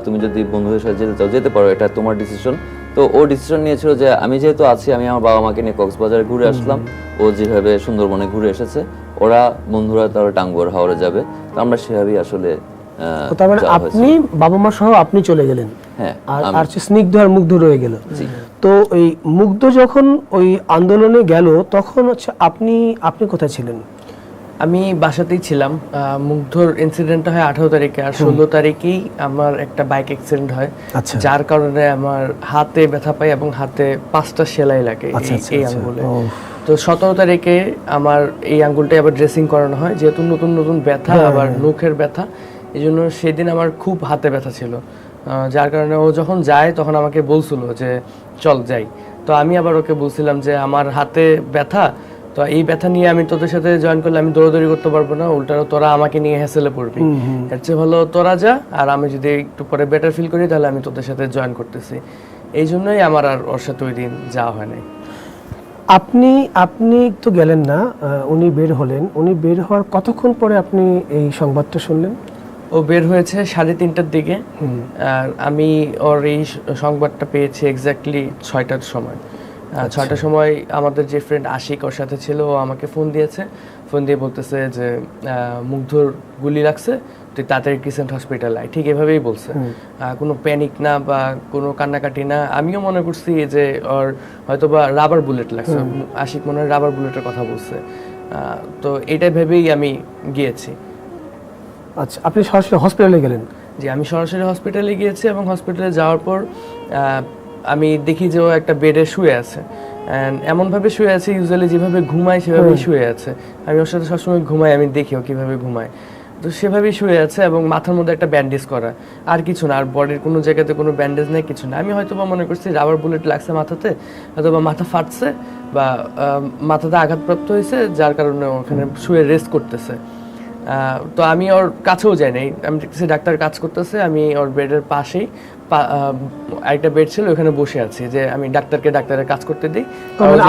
তুমি যদি বন্ধুদের সাথে যেতে চাও যেতে পারো, এটা তোমার ডিসিশন। তো ও ডিসিশন নিয়েছিল যে আমি যেহেতু আছি, আমি আমার বাবা মাকে নিয়ে কক্সবাজারে ঘুরে আসলাম, ও যেভাবে সুন্দরবনে ঘুরে এসেছে, ওরা বন্ধুরা তারা টাঙ্গুয়ার হাওরে যাবে। তো আমরা সেভাবেই আসলে তার মানে আপনি বাবা মা সহ আপনি চলে গেলেন, হ্যাঁ, আর স্নিগ্ধ আর মুগ্ধ রয়ে গেল। তো ওই মুগ্ধ যখন ওই আন্দোলনে গেল তখন হচ্ছে আপনি কোথায় ছিলেন? আমি বাসাতেই ছিলাম। মুগ্ধর ইনসিডেন্টটা হয় 18 তারিখে, আর 16 তারিখেই আমার একটা বাইক অ্যাক্সিডেন্ট হয়, যার কারণে আমার হাতে ব্যথা পাই এবং হাতে 5টা সেলাই লাগে এই আঙ্গুলে। তো 17 তারিখে আমার এই আঙ্গুলটা আবার ড্রেসিং করানো হয়, যেহেতু নতুন নতুন ব্যথা, আবার নখের ব্যথা, এই জন্য সেদিন আমার খুব হাতে ব্যথা ছিল, যার কারণে ও যখন যায় তখন আমাকে বলছিল যে চল যাই। তো আমি আবার ওকে বলছিলাম যে আমার হাতে ব্যথা, তো এই ব্যথা নিয়ে আমি তোদের সাথে জয়েন করলে আমি দৌড়াদৌড়ি করতে পারবো না, উল্টানো তোরা আমাকে নিয়ে হ্যাসেলে পড়বি, এর চেয়ে ভালো তোরা যা, আর আমি যদি একটু পরে বেটার ফিল করি তাহলে আমি তোদের সাথে জয়েন করতেছি। এই জন্যই আমার আর ওর সাথে ওই দিন যাওয়া হয় নাই। আপনি তো গেলেন না, উনি বের হলেন। উনি বের হওয়ার কতক্ষণ পরে আপনি এই সংবাদটা শুনলেন? ও বের হয়েছে 3:30টার দিকে, আর আমি ওর এই সংবাদটা পেয়েছি এক্স্যাক্টলি 6টার সময়। 6টার সময় আমাদের যে ফ্রেন্ড আশিক ওর সাথে ছিল, ও আমাকে ফোন দিয়েছে, ফোন দিয়ে বলতেছে যে মুগ্ধর গুলি লাগছে, তুই তাড়াতাড়ি ক্রিসেন্ট হসপিটাল আয়। ঠিক এভাবেই বলছে, কোনো প্যানিক না বা কোনো কান্নাকাটি না। আমিও মনে করছি যে ওর হয়তো বা রাবার বুলেট লাগছে, আশিক মনে হয় রাবার বুলেটের কথা বলছে। তো এইটাই ভেবেই আমি গিয়েছি। আচ্ছা, আপনি সরাসরি হসপিটালে গেলেন? জি, আমি সরাসরি হসপিটালে গিয়েছি এবং হসপিটালে যাওয়ার পর আমি দেখি যে ও একটা বেডে শুয়ে আছে, এমনভাবে শুয়ে আছে ইউজুয়ালি যেভাবে ঘুমায় সেভাবেই শুয়ে আছে। আমি ওর সাথে সবসময় ঘুমাই, আমি দেখি ও কীভাবে ঘুমায়। তো সেভাবেই শুয়ে আছে এবং মাথার মধ্যে একটা ব্যান্ডেজ করা, আর কিছু না, আর বডির কোনো জায়গাতে কোনো ব্যান্ডেজ নেই, কিছু না। আমি হয়তো বা মনে করছি রাবার বুলেট লাগছে মাথাতে, হয়তো বা মাথা ফাটছে বা মাথাতে আঘাতপ্রাপ্ত হয়েছে, যার কারণে ওখানে শুয়ে রেস্ট করতেছে। তো আমি ওর কাছেও যাই নাই, আমি দেখতেছি ডাক্তার কাজ করতেছে, আমি ওর বেডের পাশেই আরেকটা বেড ছিল, ওখানে বসে আছি যে আমি ডাক্তারের কাজ করতে দিই।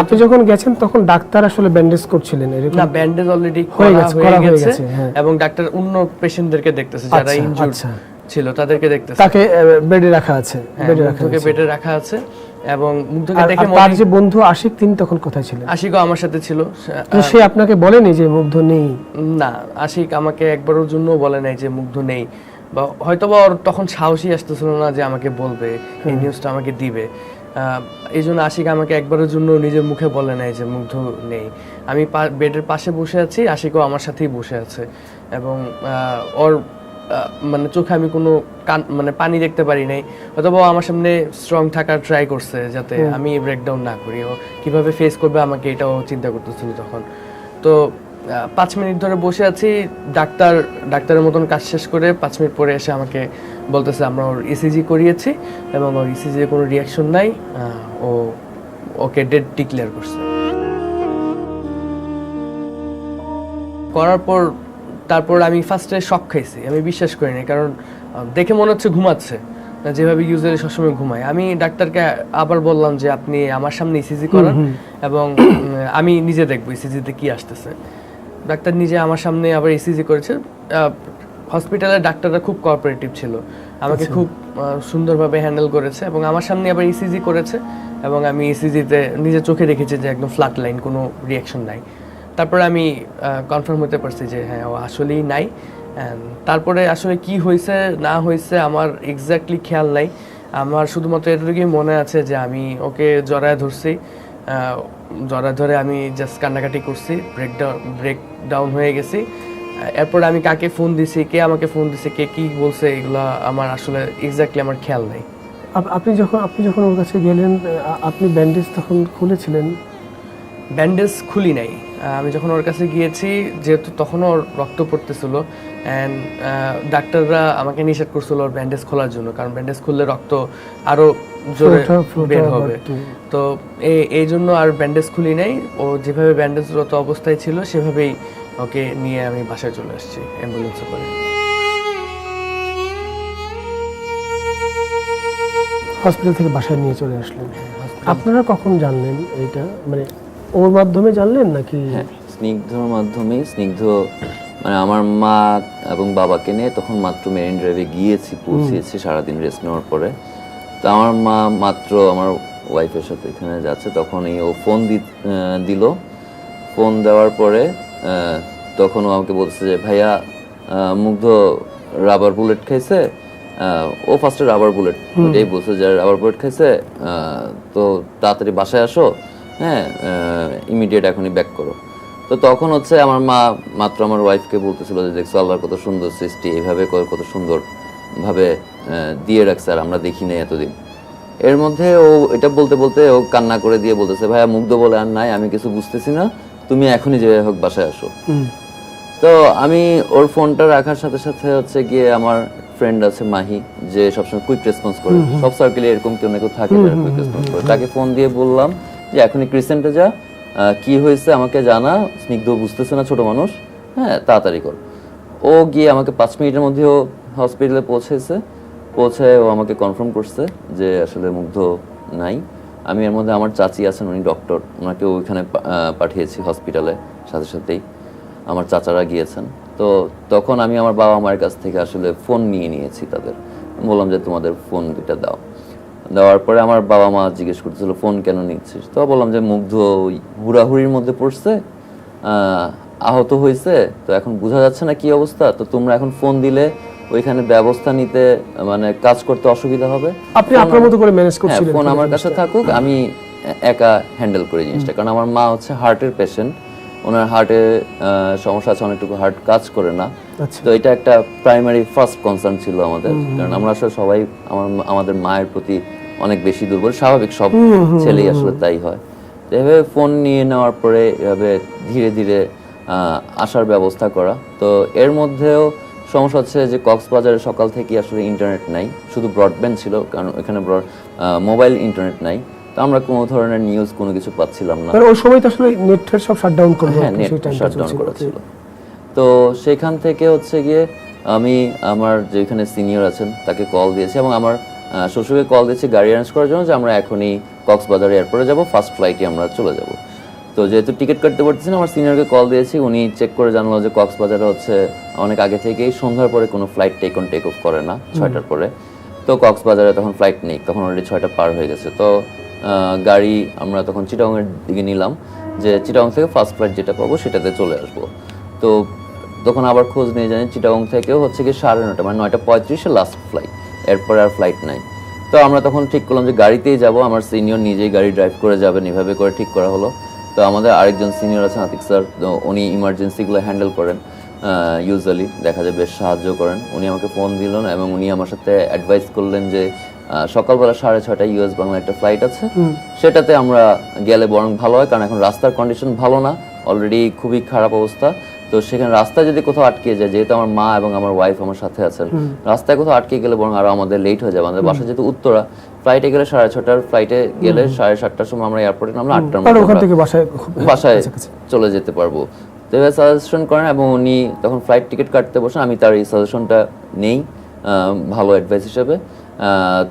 আপনি যখন গেছেন তখন ডাক্তার আসলে ব্যান্ডেজ করছিলেন? না, ব্যান্ডেজ অলরেডি হয়ে গেছে এবং ডাক্তার অন্য পেশেন্টদেরকে দেখতেছে যারা ইনজুর্ড। ছিল তাদেরকে দেখতেছে। তাকে বেডে রাখা আছে, হ্যাঁ, বেডে রাখা মুগ্ধকে আছে। বেডে রাখা আছে এবং মুগ্ধকে আর দেখে তার মনে যে বন্ধু আশিক, তিনি তখন কোথায় ছিলেন? আশিকও আমার সাথে ছিল। কিন্তু সে আপনাকে বলেনি যে মুগ্ধ নেই? না, আশিক আমাকে একবারের জন্য বলে নাই যে মুগ্ধ নেই, বা হয়তোবা ওর তখন সাহসই আসতেছিল না যে আমাকে বলবে, এই নিউজটা আমাকে দিবে। এই জন্য আশিক আমাকে একবারের জন্য নিজের মুখে বলে নাই যে মুগ্ধ নেই। আমি বেডের পাশে বসে আছি, আশিকও আমার সাথেই বসে আছে এবং ওর মানে চোখে আমি কোনো মানে পানি দেখতে পারি নাই। অথবা ও আমার সামনে স্ট্রং থাকার ট্রাই করছে যাতে আমি ব্রেকডাউন না করি। ও কিভাবে ফেস করবে আমাকে এটাও চিন্তা করতেছিল তখন। তো 5 মিনিট ধরে বসে আছি, ডাক্তারের মতন কাজ শেষ করে 5 মিনিট পরে এসে আমাকে বলতেছে আমরা ওর ইসিজি করিয়েছি এবং ওর ইসিজির কোনো রিয়াকশন নাই, ওকে ডেড ডিক্লেয়ার করছে। করার পর তারপর আমি ফার্স্টে শক খাইছি, আমি বিশ্বাস করিনি, কারণ দেখে মনে হচ্ছে ঘুমাচ্ছে যেভাবে ইউজুয়ালি সবসময় ঘুমায়। আমি ডাক্তারকে আবার বললাম যে আপনি আমার সামনে ইসিজি করান এবং আমি নিজে দেখবো ইসিজিতে কি আসতেছে। ডাক্তার নিজে আমার সামনে আবার ইসিজি করেছে। হসপিটালের ডাক্তাররা খুব কোঅপারেটিভ ছিল, আমাকে খুব সুন্দরভাবে হ্যান্ডেল করেছে এবং আমার সামনে আবার ইসিজি করেছে এবং আমি ইসিজিতে নিজের চোখে দেখেছি যে একদম ফ্ল্যাট লাইন, কোনো রিয়াকশন নাই। তারপরে আমি কনফার্ম হতে পারছি যে হ্যাঁ ও আসলেই নাই। তারপরে আসলে কি হয়েছে না হয়েছে আমার এক্স্যাক্টলি খেয়াল নাই। আমার শুধুমাত্র এতটুকুই মনে আছে যে আমি ওকে জড়ায় ধরছি, জড়ায় ধরে আমি জাস্ট কান্নাকাটি করছি, ব্রেকডাউন হয়ে গেছি। এরপর আমি কাকে ফোন দিছি, কে আমাকে ফোন দিছে, কে কি বলছে, এগুলো আমার আসলে এক্স্যাক্টলি আমার খেয়াল নাই। আপনি যখন ওর কাছে গেলেন, আপনি ব্যান্ডেজ তখন খুলেছিলেন? ব্যান্ডেজ খুলি নাই। আমি যখন ওর কাছে গিয়েছি, যেহেতু তখনও ওর রক্ত পড়তেছিল অ্যান্ড ডাক্তাররা আমাকে নিষেধ করছিল ওর ব্যান্ডেজ খোলার জন্য, কারণ ব্যান্ডেজ খুললে রক্ত আরো জোরে বের হবে। তো এই জন্য আর ব্যান্ডেজ খুলি নাই। ও যেভাবে ব্যান্ডেজরত অবস্থায় ছিল সেভাবেই ওকে নিয়ে আমি বাসায় চলে আসছি অ্যাম্বুলেন্সে করে। হসপিটাল থেকে বাসায় নিয়ে চলে আসলেন। আপনারা কখন জানলেন এটা? মানে ওর মাধ্যমে জানলেন নাকি? হ্যাঁ, স্নিগ্ধর মাধ্যমে। স্নিগ্ধ মানে আমার মা এবং বাবাকে নিয়ে তখন মাত্র মেরিন ড্রাইভে পৌঁছিয়েছি সারাদিন রেস্ট নেওয়ার পরে। তো আমার মা মাত্র আমার ওয়াইফের সাথে এখানে যাচ্ছে, তখনই ও ফোন দিল। ফোন দেওয়ার পরে তখন ও আমাকে বলছে যে ভাইয়া মুগ্ধ রাবার বুলেট খাইছে। ও ফার্স্টে রাবার বুলেট ওইটাই বলছে যে রাবার বুলেট খাইছে, তো তাড়াতাড়ি বাসায় আসো, হ্যাঁ ইমিডিয়েট এখনই ব্যাক করো। তো তখন হচ্ছে আমার মা মাত্র আমার ওয়াইফকে বলতেছিল যে দেখছো আল্লাহর কত সুন্দর সৃষ্টি, এইভাবে কত সুন্দরভাবে দিয়ে রাখছে আর আমরা দেখি নাই এতদিন। এর মধ্যে ও এটা বলতে বলতে ও কান্না করে দিয়ে বলতেছে ভাইয়া মুগ্ধ বলে আর নাই, আমি কিছু বুঝতেছি না, তুমি এখনই যে হোক বাসায় আসো। তো আমি ওর ফোনটা রাখার সাথে সাথে হচ্ছে গিয়ে আমার ফ্রেন্ড আছে মাহি, যে সবসময় কুইক রেসপন্স করে, সব সার্কেলে এরকম কেউ না কেউ থাকে কুইক রেসপন্স করে, তাকে ফোন দিয়ে বললাম যে এখনই ক্রিসেন্টে যা, কি হয়েছে আমাকে জানা, স্নিগ্ধ বুঝতেছে না, ছোট মানুষ, হ্যাঁ তাড়াতাড়ি কর। ও গিয়ে আমাকে 5 মিনিটের মধ্যে ও হসপিটালে পৌঁছে ও আমাকে কনফার্ম করছে যে আসলে মুগ্ধ নাই। আমি এর মধ্যে আমার চাচি আছেন, উনি ডক্টর, ওনাকে ওইখানে পাঠিয়েছি হসপিটালে, সাথে সাথেই আমার চাচারা গিয়েছেন। তো তখন আমি আমার বাবা মায়ের কাছ থেকে আসলে ফোন নিয়েছি তাদের, বললাম যে তোমাদের ফোন দুইটা দাও। দেওয়ার পরে আমার বাবা মা জিজ্ঞেস করতেছিল ফোন কেন নিচ্ছিস, তো বললাম যে মুগ্ধ হুড়াহুড়ির মধ্যে পড়ছে, আহত হয়েছে, তো এখন বোঝা যাচ্ছে না কি অবস্থা, তো তোমরা এখন ফোন দিলে ওইখানে ব্যবস্থা নিতে মানে কাজ করতে অসুবিধা হবে, আপনি আপনার মতো করে ম্যানেজ করছিলেন, ফোন আমার কাছে থাকুক, আমি একা হ্যান্ডেল করি জিনিসটা। কারণ আমার মা হচ্ছে হার্টের পেশেন্ট, ওনার হার্টে সমস্যা আছে, অনেকটুকু হার্ট কাজ করে না। তো এটা একটা প্রাইমারি ফার্স্ট কনসার্ন ছিল আমাদের, কারণ আমরা আসলে সবাই আমাদের মায়ের প্রতি অনেক বেশি দুর্বল, স্বাভাবিক, সব ছেলেই আসলে তাই হয়। তো এভাবে ফোন নিয়ে নেওয়ার পরে এভাবে ধীরে ধীরে আসার ব্যবস্থা করা। তো এর মধ্যেও সমস্যা হচ্ছে যে কক্সবাজারে সকাল থেকে আসলে ইন্টারনেট নাই, শুধু ব্রডব্যান্ড ছিল, কারণ এখানে মোবাইল ইন্টারনেট নাই। তো আমরা কোনো ধরনের নিউজ কোনো কিছু পাচ্ছিলাম না। ওই সময় তো আসলে নেট সব শাটডাউন করা, হ্যাঁ নেট শাটডাউন করা ছিল। তো সেখান থেকে হচ্ছে গিয়ে আমি আমার যেখানে সিনিয়র আছেন তাকে কল দিয়েছি এবং আমার শ্বশুরকে কল দিয়েছি গাড়ি অ্যারেঞ্জ করার জন্য, যে আমরা এখনই কক্সবাজার এয়ারপোর্টে যাব, ফার্স্ট ফ্লাইটে আমরা চলে যাব। তো যেহেতু টিকিট কাটতে পারতেছি না, আমার সিনিয়রকে কল দিয়েছি, উনি চেক করে জানলো যে কক্সবাজারে হচ্ছে অনেক আগে থেকেই সন্ধ্যার পরে কোনো ফ্লাইট টেক অফ করে না 6টার পরে। তো কক্সবাজারে তখন ফ্লাইট নেই, তখন অলরেডি 6টা পার হয়ে গেছে। তো গাড়ি আমরা তখন চিটাগংয়ের দিকে নিলাম, যে চিটাগং থেকে ফার্স্ট ফ্লাইট যেটা পাবো সেটাতে চলে আসবো। তো তখন আবার খোঁজ নিয়ে জানি চিটাগং থেকেও হচ্ছে কি 9:30 মানে 9:35 লাস্ট ফ্লাইট, এরপরে আর ফ্লাইট নাই। তো আমরা তখন ঠিক করলাম যে গাড়িতেই যাব, আমার সিনিয়র নিজেই গাড়ি ড্রাইভ করে যাবেন, এভাবে করে ঠিক করা হলো। তো আমাদের আরেকজন সিনিয়র আছেন আতিক স্যার, উনি ইমার্জেন্সিগুলো হ্যান্ডেল করেন, ইউজুয়ালি দেখা যায় বেশ সাহায্য করেন। উনি আমাকে ফোন দিলেন এবং উনি আমার সাথে অ্যাডভাইস করলেন যে সকালবেলা 6:30 ইউএস বাংলা একটা ফ্লাইট আছে, সেটাতে আমরা গেলে বরং ভালো হয়, কারণ এখন রাস্তার কন্ডিশন ভালো না, অলরেডি খুবই খারাপ অবস্থা। তো সেখানে রাস্তায় যদি কোথাও আটকে যায়, যেহেতু আমার মা এবং আমার ওয়াইফ আমার সাথে আছেন, রাস্তায় কোথাও আটকে গেলে বরং আরো আমাদের লেট হয়ে যাবে। আমাদের বাসা যেহেতু উত্তরা, ফ্লাইটে গেলে 6:30, ফ্লাইটে গেলে 7:30 সময় আমরা এয়ারপোর্টে নামলে 8টার মধ্যে বাসায় চলে যেতে পারবো। তো এবার সাজেশন করেন এবং উনি তখন ফ্লাইট টিকিট কাটতে বসেন, আমি তার এই সাজেশনটা নেই ভালো অ্যাডভাইস হিসেবে।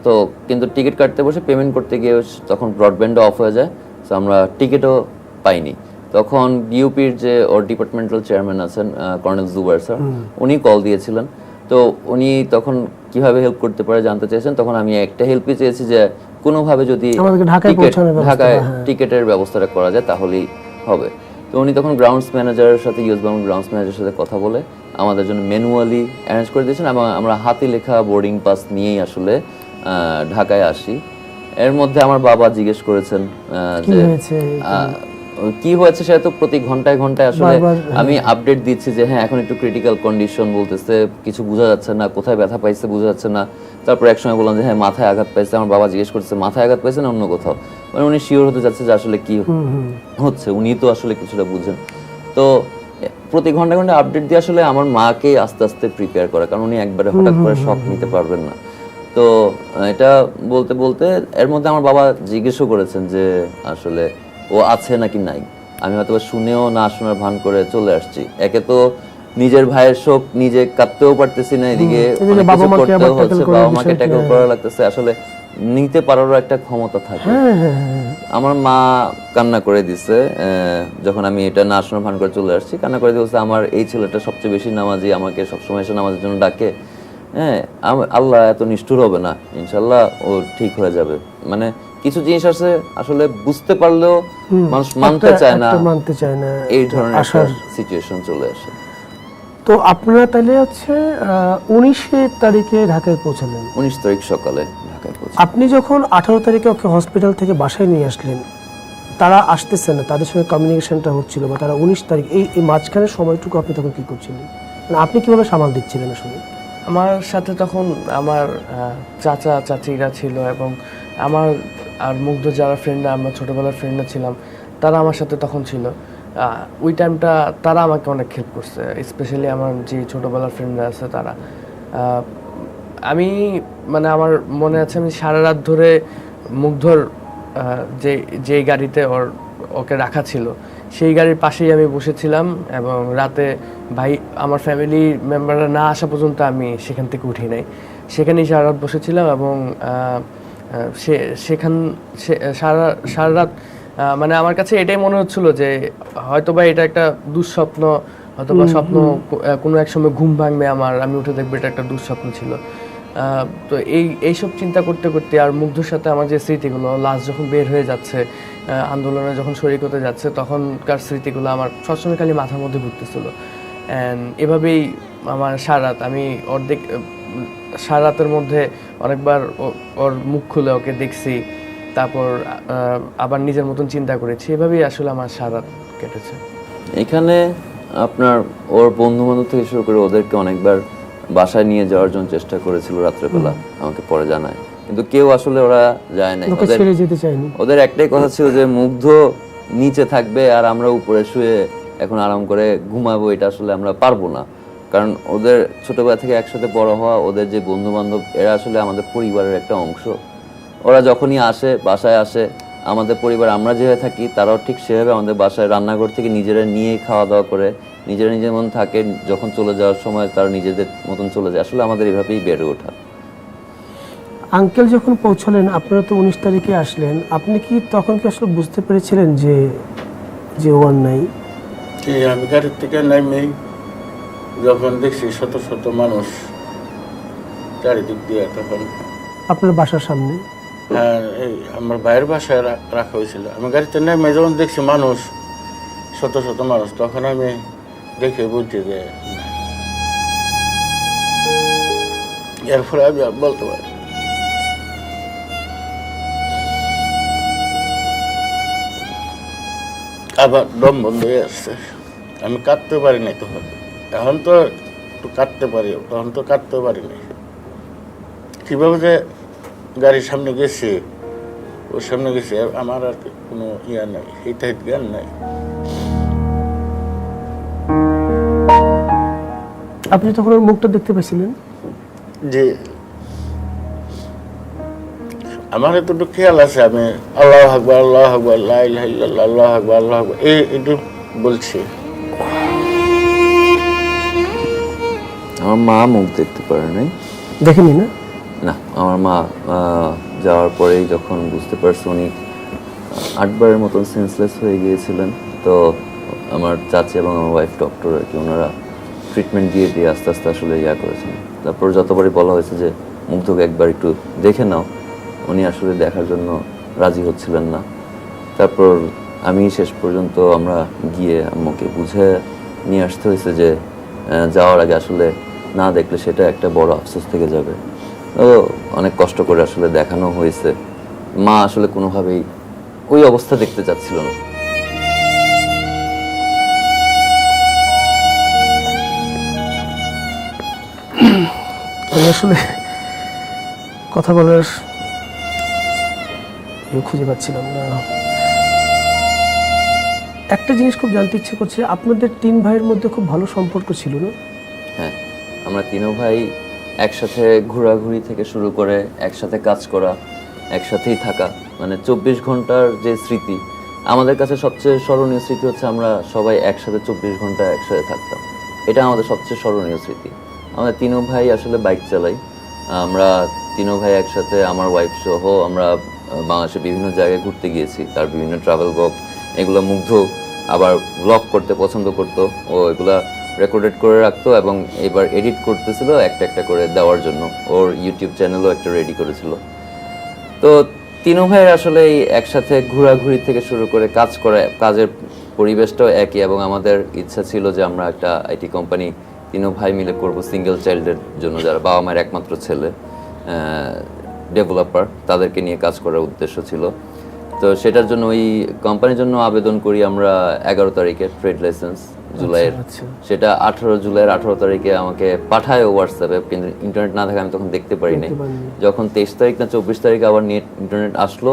তো কিন্তু টিকিট কাটতে বসে পেমেন্ট করতে গিয়ে তখন ব্রডব্যান্ডও অফ হয়ে যায়, তো আমরা টিকিটও পাইনি। তখন ডিউপির যে ওর ডিপার্টমেন্টাল চেয়ারম্যান আছেন কর্নেল জুবাইর স্যার, উনি কল দিয়েছিলেন। তো উনি তখন কিভাবে হেল্প করতে পারে জানতে চেয়েছেন। তখন আমি একটা হেল্পই চেয়েছি যে কোনোভাবে যদি ঢাকায় টিকিটের ব্যবস্থাটা করা যায় তাহলেই হবে। তো উনি তখন গ্রাউন্ডস ম্যানেজারের সাথে, ইউএস বাংলা গ্রাউন্ডস ম্যানেজারের সাথে কথা বলে আমাদের জন্য ম্যানুয়ালি অ্যারেঞ্জ করে দিয়েছেন এবং আমরা হাতে লেখা বোর্ডিং পাস নিয়েই আসলে ঢাকায় আসি। এর মধ্যে আমার বাবা জিজ্ঞেস করেছেন যে কি হয়েছে, সেটা তো প্রতি ঘন্টায় ঘন্টায় আসলে আমি আপডেট দিচ্ছি যে হ্যাঁ এখন একটু ক্রিটিক্যাল কন্ডিশন বলতেছে, কিছু বোঝা যাচ্ছে না, কোথায় ব্যথা পাইছে বোঝা যাচ্ছে না। তারপর এক সময় বললাম যে হ্যাঁ মাথায় আঘাত পাইছে, আমার বাবা জিজ্ঞেস করছে মাথায় আঘাত পাইছে না অন্য কোথাও, মানে উনি শিওর হতে যাচ্ছে যে আসলে কি হচ্ছে, উনি তো আসলে কিছুটা বুঝেন। তো প্রতি ঘন্টা ঘন্টা আপডেট দিয়ে আসলে আমার মাকে আস্তে আস্তে প্রিপেয়ার করা, কারণ উনি একবারে হঠাৎ করে শক নিতে পারবেন না। তো এটা বলতে বলতে এর মধ্যে আমার বাবা জিজ্ঞেসও করেছেন যে আসলে ও আছে নাকি নাই। আমি হয়তো শুনেও না শোনার ভান করে চলে আসছি। একে তো নিজের ভাইয়ের শোক, নিজে কাঁদতেও পারতেছি না, এদিকে বাবা মাকে ট্যাকল করা লাগতেছে, আসলে নিতে পারারও একটা ক্ষমতা থাকে। আমার মা কান্না করে দিছে যখন আমি এটা না শোনার ভান করে চলে আসছি, কান্না করে দিয়েছে আমার এই ছেলেটা সবচেয়ে বেশি নামাজি, আমাকে সবসময় এসে নামাজের জন্য ডাকে, হ্যাঁ আল্লাহ এত নিষ্ঠুর হবে না, ইনশাল্লাহ ও ঠিক হয়ে যাবে। মানে কিছু জিনিস আছে আসলে বুঝতে পারলেও মানুষ মানতে চায় না, এই ধরনের একটা সিচুয়েশন চলে আসে। তো আপনারা তাহলে হচ্ছে 19 তারিখে ঢাকায় পৌঁছালেন? 19 তারিখ সকালে ঢাকায় পৌঁছালেন। আপনি যখন 18 তারিখে ওকে হসপিটাল থেকে বাসায় নিয়ে আসলেন, তারা আসতেছে না, তাদের সঙ্গে কমিউনিকেশনটা হচ্ছিল বা তারা 19 তারিখ এই মাঝখানের সময়টুকু আপনি তখন কি করছিলেন, মানে আপনি কিভাবে সামাল দিচ্ছিলেন আসলে? আমার সাথে তখন আমার চাচা চাচিরা ছিল এবং আমার আর মুগ্ধ যারা ফ্রেন্ডরা, আমরা ছোটোবেলার ফ্রেন্ডরা ছিলাম, তারা আমার সাথে তখন ছিল। ওই টাইমটা তারা আমাকে অনেক হেল্প করছে, স্পেশালি আমার যে ছোটোবেলার ফ্রেন্ডরা আছে তারা। আমি মানে আমার মনে আছে আমি সারা রাত ধরে মুগ্ধর যে গাড়িতে ওকে রাখা ছিল সেই গাড়ির পাশেই আমি বসেছিলাম এবং রাতে ভাই আমার ফ্যামিলি মেম্বাররা না আসা পর্যন্ত আমি সেখান থেকে উঠি নাই, সেখানেই সারা রাত বসেছিলাম এবং সারা রাত মানে আমার কাছে এটাই মনে হচ্ছিল যে হয়তোবা এটা একটা দুঃস্বপ্ন, হয়তোবা স্বপ্ন, কোনো এক সময় ঘুম ভাঙবে আমার, আমি উঠে দেখবো এটা একটা দুঃস্বপ্ন ছিল। তো এইসব চিন্তা করতে করতে আর মুগ্ধর সাথে আমার যে স্মৃতিগুলো লাস্ট যখন বের হয়ে যাচ্ছে, আন্দোলনে যখন শরিক হতে যাচ্ছে, তখনকার স্মৃতিগুলো আমার সবসময় খালি মাথার মধ্যে ঘুরতেছিল। অ্যান্ড এভাবেই আমার সারা রাত আমি সারা রাতের মধ্যে অনেকবার ওর মুখ খুলে ওকে দেখছি, তারপর আবার নিজের মতন চিন্তা করেছি, এভাবেই আসলে আমার সারা রাত কেটেছে। এখানে আপনার ওর বন্ধু বান্ধব থেকে শুরু করে ওদেরকে অনেকবার বাসায় নিয়ে যাওয়ার জন্য চেষ্টা করেছিল রাত্রেবেলা, আমাকে পরে জানায়, কিন্তু কেউ আসলে ওরা যায় নাই। ওদের একটাই কথা ছিল যে মুগ্ধ নিচে থাকবে আর আমরা উপরে শুয়ে এখন আরাম করে ঘুমাবো, এটা আসলে আমরা পারবো না, কারণ ওদের ছোটবেলা থেকে একসাথে বড় হওয়া, ওদের যে বন্ধু বান্ধব এরা আসলে আমাদের পরিবারের একটা অংশ। ওরা যখনই আসে, বাসায় আসে, আমাদের পরিবার আমরা যেভাবে থাকি তারাও ঠিক সেভাবে আমাদের বাসায় রান্নাঘর থেকে নিজেরা নিয়ে খাওয়া দাওয়া করে, নিজেরা নিজের মতন থাকে, যখন চলে যাওয়ার সময় তারা নিজেদের মতন চলে যায়। আসলে আমাদের এভাবেই বেড়ে ওঠা। আঙ্কেল যখন পৌঁছলেন, আপনারা তো 19 তারিখে আসলেন, আপনি কি তখন কি আসলে বুঝতে পেরেছিলেন যে যে ও আর নাই? এই আমি গাড়ির থেকে নামেই যখন দেখছি শত শত মানুষ চারিদিক দিয়ে, তখন আপনার বাসার সামনে? হ্যাঁ, এই আমার ভাইয়ের বাসায় রাখা হয়েছিল। আমি গাড়িতে নেমে যখন দেখছি মানুষ, শত শত মানুষ, তখন আমি দেখে বুঝছি যে না। এরপরে আমি আর বলতে পারি। আবার দম বন্ধ হয়ে আসছে, আমি কাঁদতে পারি নাই তখন। এখন তো একটু কাঁদতে পারি, তখন তো কাঁদতে পারি নাই। কিভাবে যে গাড়ির সামনে গেছি, ওর সামনে গেছি, আমার আর কোনো ইয়া নাই, হিতাহিত জ্ঞান নাই। আপনি তখন ওর মুখটা দেখতে পেয়েছিলেন? যে আমার এতটুকু খেয়াল আছে, আমি আল্লাহু আকবার, আল্লাহু আকবার, লা ইলাহা ইল্লাল্লাহ, আল্লাহু আকবার, আল্লাহু আকবার এইটু বলছি। আমার মা মুখ দেখতে পারে নাই। দেখেনি না? না, আমার মা যাওয়ার পরেই যখন বুঝতে পারছে উনি 8 বারের মতন সেন্সলেস হয়ে গিয়েছিলেন, তো আমার চাচি এবং আমার ওয়াইফ ডক্টর আর কি, ওনারা ট্রিটমেন্ট দিয়ে দিয়ে আস্তে আস্তে আসলে ইয়া করেছেন। তারপর যতবারই বলা হয়েছে যে মুগ্ধকে একবার একটু দেখে নাও, উনি আসলে দেখার জন্য রাজি হচ্ছিলেন না। তারপর আমি শেষ পর্যন্ত আমরা গিয়ে আম্মুকে বুঝে নিয়ে আসতে হয়েছে যে যাওয়ার আগে আসলে না দেখলে সেটা একটা বড় আফসোস থেকে যাবে। তো অনেক কষ্ট করে আসলে দেখানো হয়েছে। মা আসলে কোনোভাবেই ওই অবস্থা দেখতে চাচ্ছিল না। আমি আসলে কথা বলার খুঁজে পাচ্ছিলাম না। একটা জিনিস খুব জানতে ইচ্ছে করছে, আপনাদের 3 ভাইয়ের মধ্যে খুব ভালো সম্পর্ক ছিল না? হ্যাঁ, আমরা 3 ভাই একসাথে ঘোরাঘুরি থেকে শুরু করে একসাথে কাজ করা, একসাথেই থাকা, মানে 24 ঘন্টার যে স্মৃতি আমাদের কাছে সবচেয়ে স্মরণীয় স্মৃতি হচ্ছে আমরা সবাই একসাথে 24 ঘন্টা একসাথে থাকতাম। এটা আমাদের সবচেয়ে স্মরণীয় স্মৃতি। আমরা 3 ভাই আসলে বাইক চালাই, আমরা 3 ভাই একসাথে, আমার ওয়াইফ সহ আমরা বাংলাদেশে বিভিন্ন জায়গায় ঘুরতে গিয়েছি। তার বিভিন্ন ট্রাভেল ব্লগ, এগুলো মুগ্ধ আবার ব্লগ করতে পছন্দ করতো, ও এগুলা রেকর্ডেড করে রাখতো এবং এবার এডিট করতেছিল একটা একটা করে দেওয়ার জন্য। ওর ইউটিউব চ্যানেলও একটা রেডি করেছিল। তো 3 ভাইয়ের আসলে এই একসাথে ঘোরাঘুরি থেকে শুরু করে কাজ করা, কাজের পরিবেশটাও একই, এবং আমাদের ইচ্ছা ছিল যে আমরা একটা আইটি কোম্পানি 3 ভাই মিলে করব সিঙ্গেল চাইল্ডের জন্য, যারা বাবা মায়ের একমাত্র ছেলে, ডেভেলপার, তাদেরকে নিয়ে কাজ করার উদ্দেশ্য ছিল। তো সেটার জন্য ওই কোম্পানির জন্য আবেদন করি আমরা 11 তারিখে, ট্রেড লাইসেন্স জুলাইয়ের। সেটা 18 জুলাইয়ের 18 তারিখে আমাকে পাঠায় হোয়াটসঅ্যাপে, কিন্তু ইন্টারনেট না থাকে আমি তখন দেখতে পারি নাই। যখন 23 তারিখ না 24 তারিখে আবার নেট ইন্টারনেট আসলো,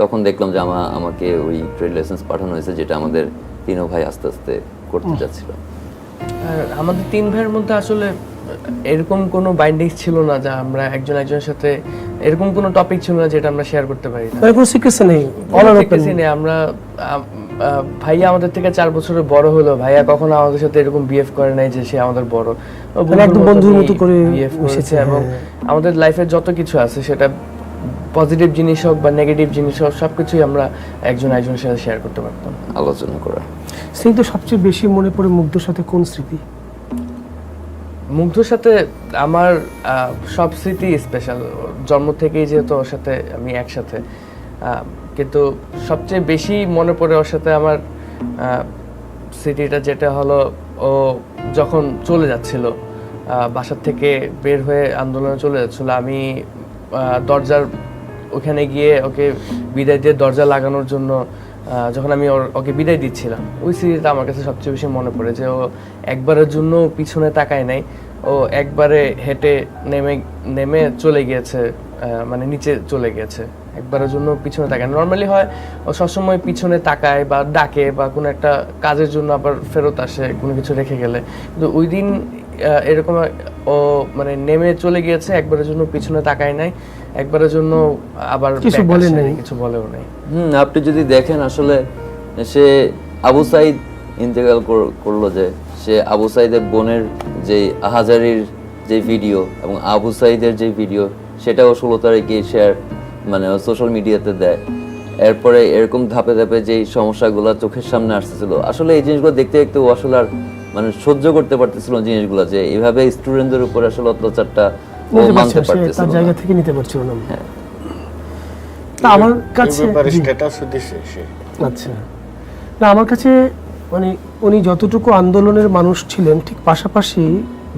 তখন দেখলাম যে আমাকে ওই ট্রেড লাইসেন্স পাঠানো হয়েছে, যেটা আমাদের 3 ভাই আস্তে আস্তে করতে যাচ্ছিল। আর আমাদের 3 ভাইয়ের মধ্যে আসলে এরকম কোনো বাইন্ডিংস ছিল না যে আমরা একজন একজনের সাথে, এরকম কোনো টপিক ছিল না যেটা আমরা শেয়ার করতে পারি না। কোনো সিক্রেসি নেই, সিক্রেসি নেই। আমরা ভাইয়া আমাদের থেকে 4 বছরের বড় হলো, ভাইয়া কখনো আমাদের সাথে এরকম বিহেভ করে নাই যে সে আমাদের বড়, একদম বন্ধুর মতো করে বিহেভ করেছে। এবং আমাদের লাইফের যত কিছু আছে, সেটা পজিটিভ জিনিস হোক বা নেগেটিভ জিনিস হোক, সবকিছুই আমরা একজন একজনের সাথে শেয়ার করতে পারতাম, আলোচনা করা। কিন্তু সবচেয়ে বেশি মনে পড়ে মুগ্ধর সাথে কোন স্মৃতি? মুগ্ধর সাথে আমার সব স্মৃতি স্পেশাল। জন্ম থেকেই যেহেতু ওর সাথে আমি একসাথে, কিন্তু সবচেয়ে বেশি মনে পড়ে ওর সাথে আমার স্মৃতিটা, যেটা হলো ও যখন চলে যাচ্ছিল, বাসার থেকে বের হয়ে আন্দোলনে চলে যাচ্ছিল, আমি দরজার ওখানে গিয়ে ওকে বিদায় দিয়ে দরজা লাগানোর জন্য যখন আমি ওকে বিদায় দিচ্ছিলাম, ওই স্মৃতিটা আমার কাছে সবচেয়ে বেশি মনে পড়ে। যে ও একবারের জন্য পিছনে তাকায় নাই, ও একবারে হেঁটে নেমে চলে গিয়েছে, মানে নিচে চলে গিয়েছে, একবারের জন্য পিছনে তাকায়। নর্মালি হয় ও সবসময় পিছনে তাকায় বা ডাকে বা কোনো একটা কাজের জন্য আবার ফেরত আসে কোনো কিছু রেখে গেলে, কিন্তু ওই দিন এরকম ও মানে নেমে চলে গিয়েছে, একবারের জন্য পিছনে তাকায় নাই, একবারের জন্য আবার কিছু বলে নাই, কিছু বলেও নাই। আপনি যদি দেখেন আসলে সে আবু সাইদ ইন্তেকাল করলো, যে সে আবু সাইদের বোনের যে আহাজারির যে ভিডিও এবং আবু সাইদের যে ভিডিও, সেটাও 16 তারিখে শেয়ার, মানে সোশ্যাল মিডিয়াতে দেয়। এরপরে এরকম ধাপে ধাপে যেই সমস্যাগুলো চোখের সামনে আসতেছিল, আসলে এই জিনিসগুলো দেখতে দেখতে ও আসলে আর মানে সহ্য করতে পারতেছিল না জিনিসগুলো, যে এইভাবে স্টুডেন্টদের উপর আসলে অত্যাচারটা ও নিতে মানতে পারছে না, সে পারতেছিল তার না। জায়গা থেকে নিতে পারছিল না। তা আমার কাছে জি। স্ট্যাটাস দিছে সে। আচ্ছা, না আমার কাছে মানে উনি যতটুকু আন্দোলনের মানুষ ছিলেন, ঠিক পাশাপাশি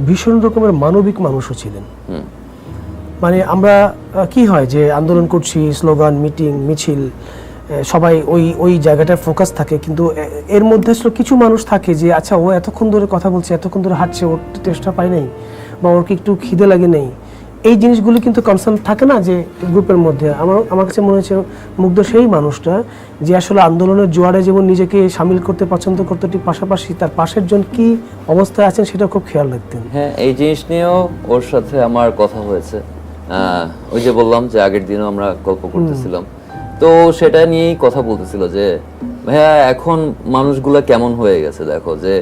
ভীষণ রকমের মানবিক মানুষও ছিলেন। মানে আমরা কি হয় যে আন্দোলন করছি, স্লোগান, মিটিং, মিছিল, সবাই ওই ওই জায়গাটায় ফোকাস থাকে, কিন্তু এর মধ্যে আসলে কিছু মানুষ থাকে যে আচ্ছা ও এতক্ষণ ধরে কথা বলছে, এতক্ষণ ধরে হাঁটছে, ওর টেস্টটা পায় নাই বা ওর কি একটু খিদে লাগে নেই, এই জিনিসগুলো কিন্তু কনসার্ন থাকে না যে গ্রুপের মধ্যে। আমার কাছে মনে হচ্ছে মুগ্ধ সেই মানুষটা যে আসলে আন্দোলনের জোয়ারে যেমন নিজেকে সামিল করতে পছন্দ করতে, ঠিক পাশাপাশি তার পাশের জন কি অবস্থায় আছেন সেটা খুব খেয়াল রাখতেন। হ্যাঁ, এই জিনিস নিয়েও ওর সাথে আমার কথা হয়েছে। ওই যে বললাম যে আগের দিনও আমরা গল্প করতেছিলাম, তো সেটা নিয়েই কথা বলতেছিল যে ভাইয়া এখন মানুষগুলা কেমন হয়ে গেছে, দেখো যে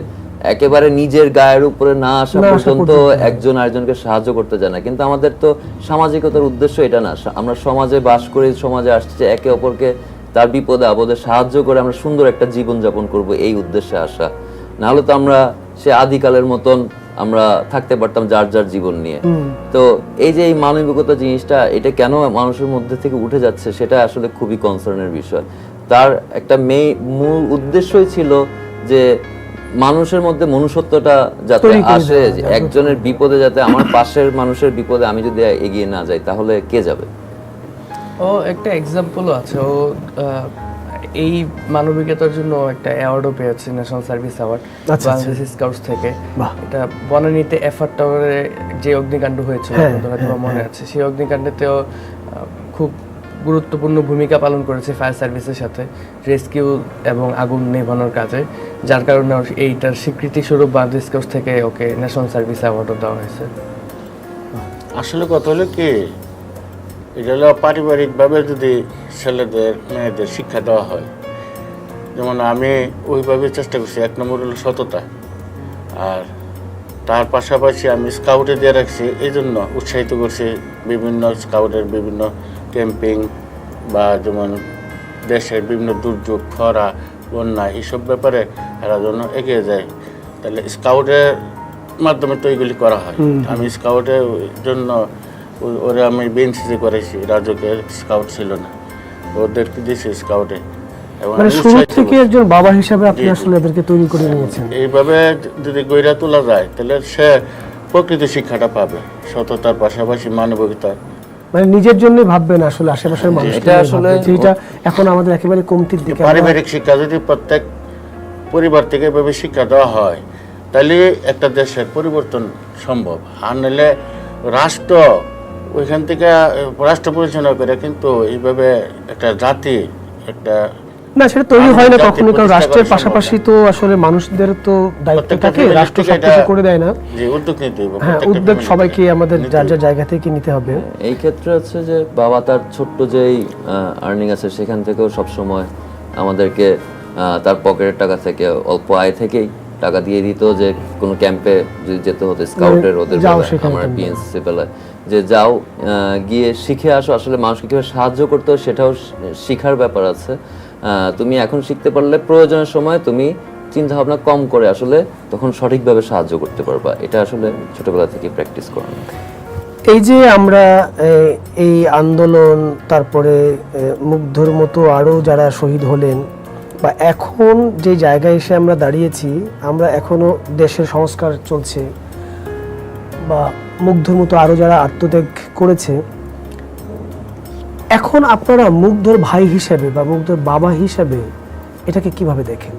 একেবারে নিজের গায়ের উপরে না আসা পর্যন্ত একজন আরেকজনকে সাহায্য করতে যায় না। কিন্তু আমাদের তো সামাজিকতার উদ্দেশ্য এটা না, আমরা সমাজে বাস করি, সমাজে আসছে যে একে অপরকে তার বিপদে আপদে সাহায্য করে আমরা সুন্দর একটা জীবন যাপন করব, এই উদ্দেশ্যে আসা। নাহলে তো আমরা সে আদিকালের মতন আমরা থাকতে পারতাম যার যার জীবন নিয়ে। তো এই যে এই মানবিকতা জিনিসটা, এটা কেন মানুষের মধ্যে থেকে উঠে যাচ্ছে সেটা আসলে খুবই কনসার্নের বিষয়। তার একটা মূল উদ্দেশ্যই ছিল যে মানুষের মধ্যে মনুষ্যত্বটা যাতে আসে, একজনের বিপদে যাতে আমার পাশের মানুষের বিপদে আমি যদি এগিয়ে না যাই তাহলে কে যাবে। ও একটা এক্সাম্পলও আছে, ও এই মানবিকতার জন্য একটা অ্যাওয়ার্ডও পেয়েছে, national service award Bangladesh scouts থেকে। এটা বনানীতে এফআর টাওয়ারে যে অগ্নিকাণ্ড হয়েছিল, তোমার মনে আছে, সেই অগ্নিকাণ্ডেতেও খুব গুরুত্বপূর্ণ ভূমিকা পালন করেছে ফায়ার সার্ভিসের সাথে রেস্কিউ এবং আগুন নেভানোর কাজে, যার কারণে এইটার স্বীকৃতি স্বরূপ বাংলাদেশ স্কাউটস থেকে ওকে ন্যাশনাল সার্ভিস অ্যাওয়ার্ডও দেওয়া হয়েছে। আসলে কথা হলো কি, এটা হলো পারিবারিকভাবে যদি ছেলেদের মেয়েদের শিক্ষা দেওয়া হয়, যেমন আমি ওইভাবে চেষ্টা করছি। এক নম্বর হলো সততা, আর তার পাশাপাশি আমি স্কাউটে দিয়ে রাখছি, এই জন্য উৎসাহিত করছি বিভিন্ন স্কাউটের বিভিন্ন ক্যাম্পিং বা যেমন দেশের বিভিন্ন দুর্যোগ, খরা, বন্যা, এইসব ব্যাপারে এরা যেন এগিয়ে যায়। তাহলে স্কাউটের মাধ্যমে তো এইগুলি করা হয়। আমি স্কাউটের জন্য ওরা আমি বেঞ্চিতে করেছি, রাজকের স্কাউট ছিল না, ওদেরকে দিয়েছি স্কাউটে। মানে শুরু থেকে একজন বাবা হিসেবে আপনি আসলে এদেরকে তৈরি করে নিয়েছেন। এইভাবে যদি গইরা তোলা যায় তাহলে সে প্রকৃতি শিক্ষাটা পাবে, সততার পাশাপাশি মানবিকতা। মানে নিজের জন্য ভাববেন, আসলে আশেপাশের মানুষ, এটা আসলে যেটা এখন আমাদের একেবারে কমতির দিকে। পারিবারিক শিক্ষা যদি প্রত্যেক পরিবার থেকে এভাবে শিক্ষা দেওয়া হয় তাহলে একটা দেশের পরিবর্তন সম্ভব। আর নাহলে রাষ্ট্র ওইখান থেকে রাষ্ট্র পরিচালনা করে, কিন্তু এইভাবে একটা জাতি একটা না, সেটা তৈরি হয় না কখনো, কারণ রাষ্ট্রের পাশাপাশি তো আসলে মানুষদের তো দায়িত্ব থাকে, রাষ্ট্র সবকিছু করে দেয় না। যে উদ্যোগ নিতে হবে, হ্যাঁ, উদ্যোগ সবাইকে আমাদের যার যার জায়গা থেকে নিতে হবে। এই ক্ষেত্রে হচ্ছে যে বাবা তার ছোট্ট যেই আর্নিং আছে সেখান থেকেও সবসময় আমাদেরকে তার পকেটের টাকা থেকে অল্প আয় থেকেই টাকা দিয়ে দিত, যে কোনো ক্যাম্পে যদি যেতে হতো স্কাউটের ওদের আমার বিএনসি বেলায়, যে যাও গিয়ে শিখে আসো, আসলে মানুষকে কিভাবে সাহায্য করতে হয় সেটাও শিখার ব্যাপার আছে। তুমি এখন শিখতে পারলে প্রয়োজনের সময় তুমি চিন্তা ভাবনা কম করে আসলে তখন সঠিকভাবে সাহায্য করতে পারবা। এটা আসলে ছোটবেলা থেকে প্র্যাকটিস করানো। এই যে আমরা এই আন্দোলন, তারপরে মুগ্ধর মতো আরো যারা শহীদ হলেন, বা এখন যে জায়গায় এসে আমরা দাঁড়িয়েছি, আমরা এখনো দেশের সংস্কার চলছে, বা মুগ্ধর মতো আরো যারা আত্মত্যাগ করেছে, এখন আপনারা মুগ্ধর ভাই হিসেবে বা মুগ্ধর বাবা হিসেবে এটাকে কিভাবে দেখেন?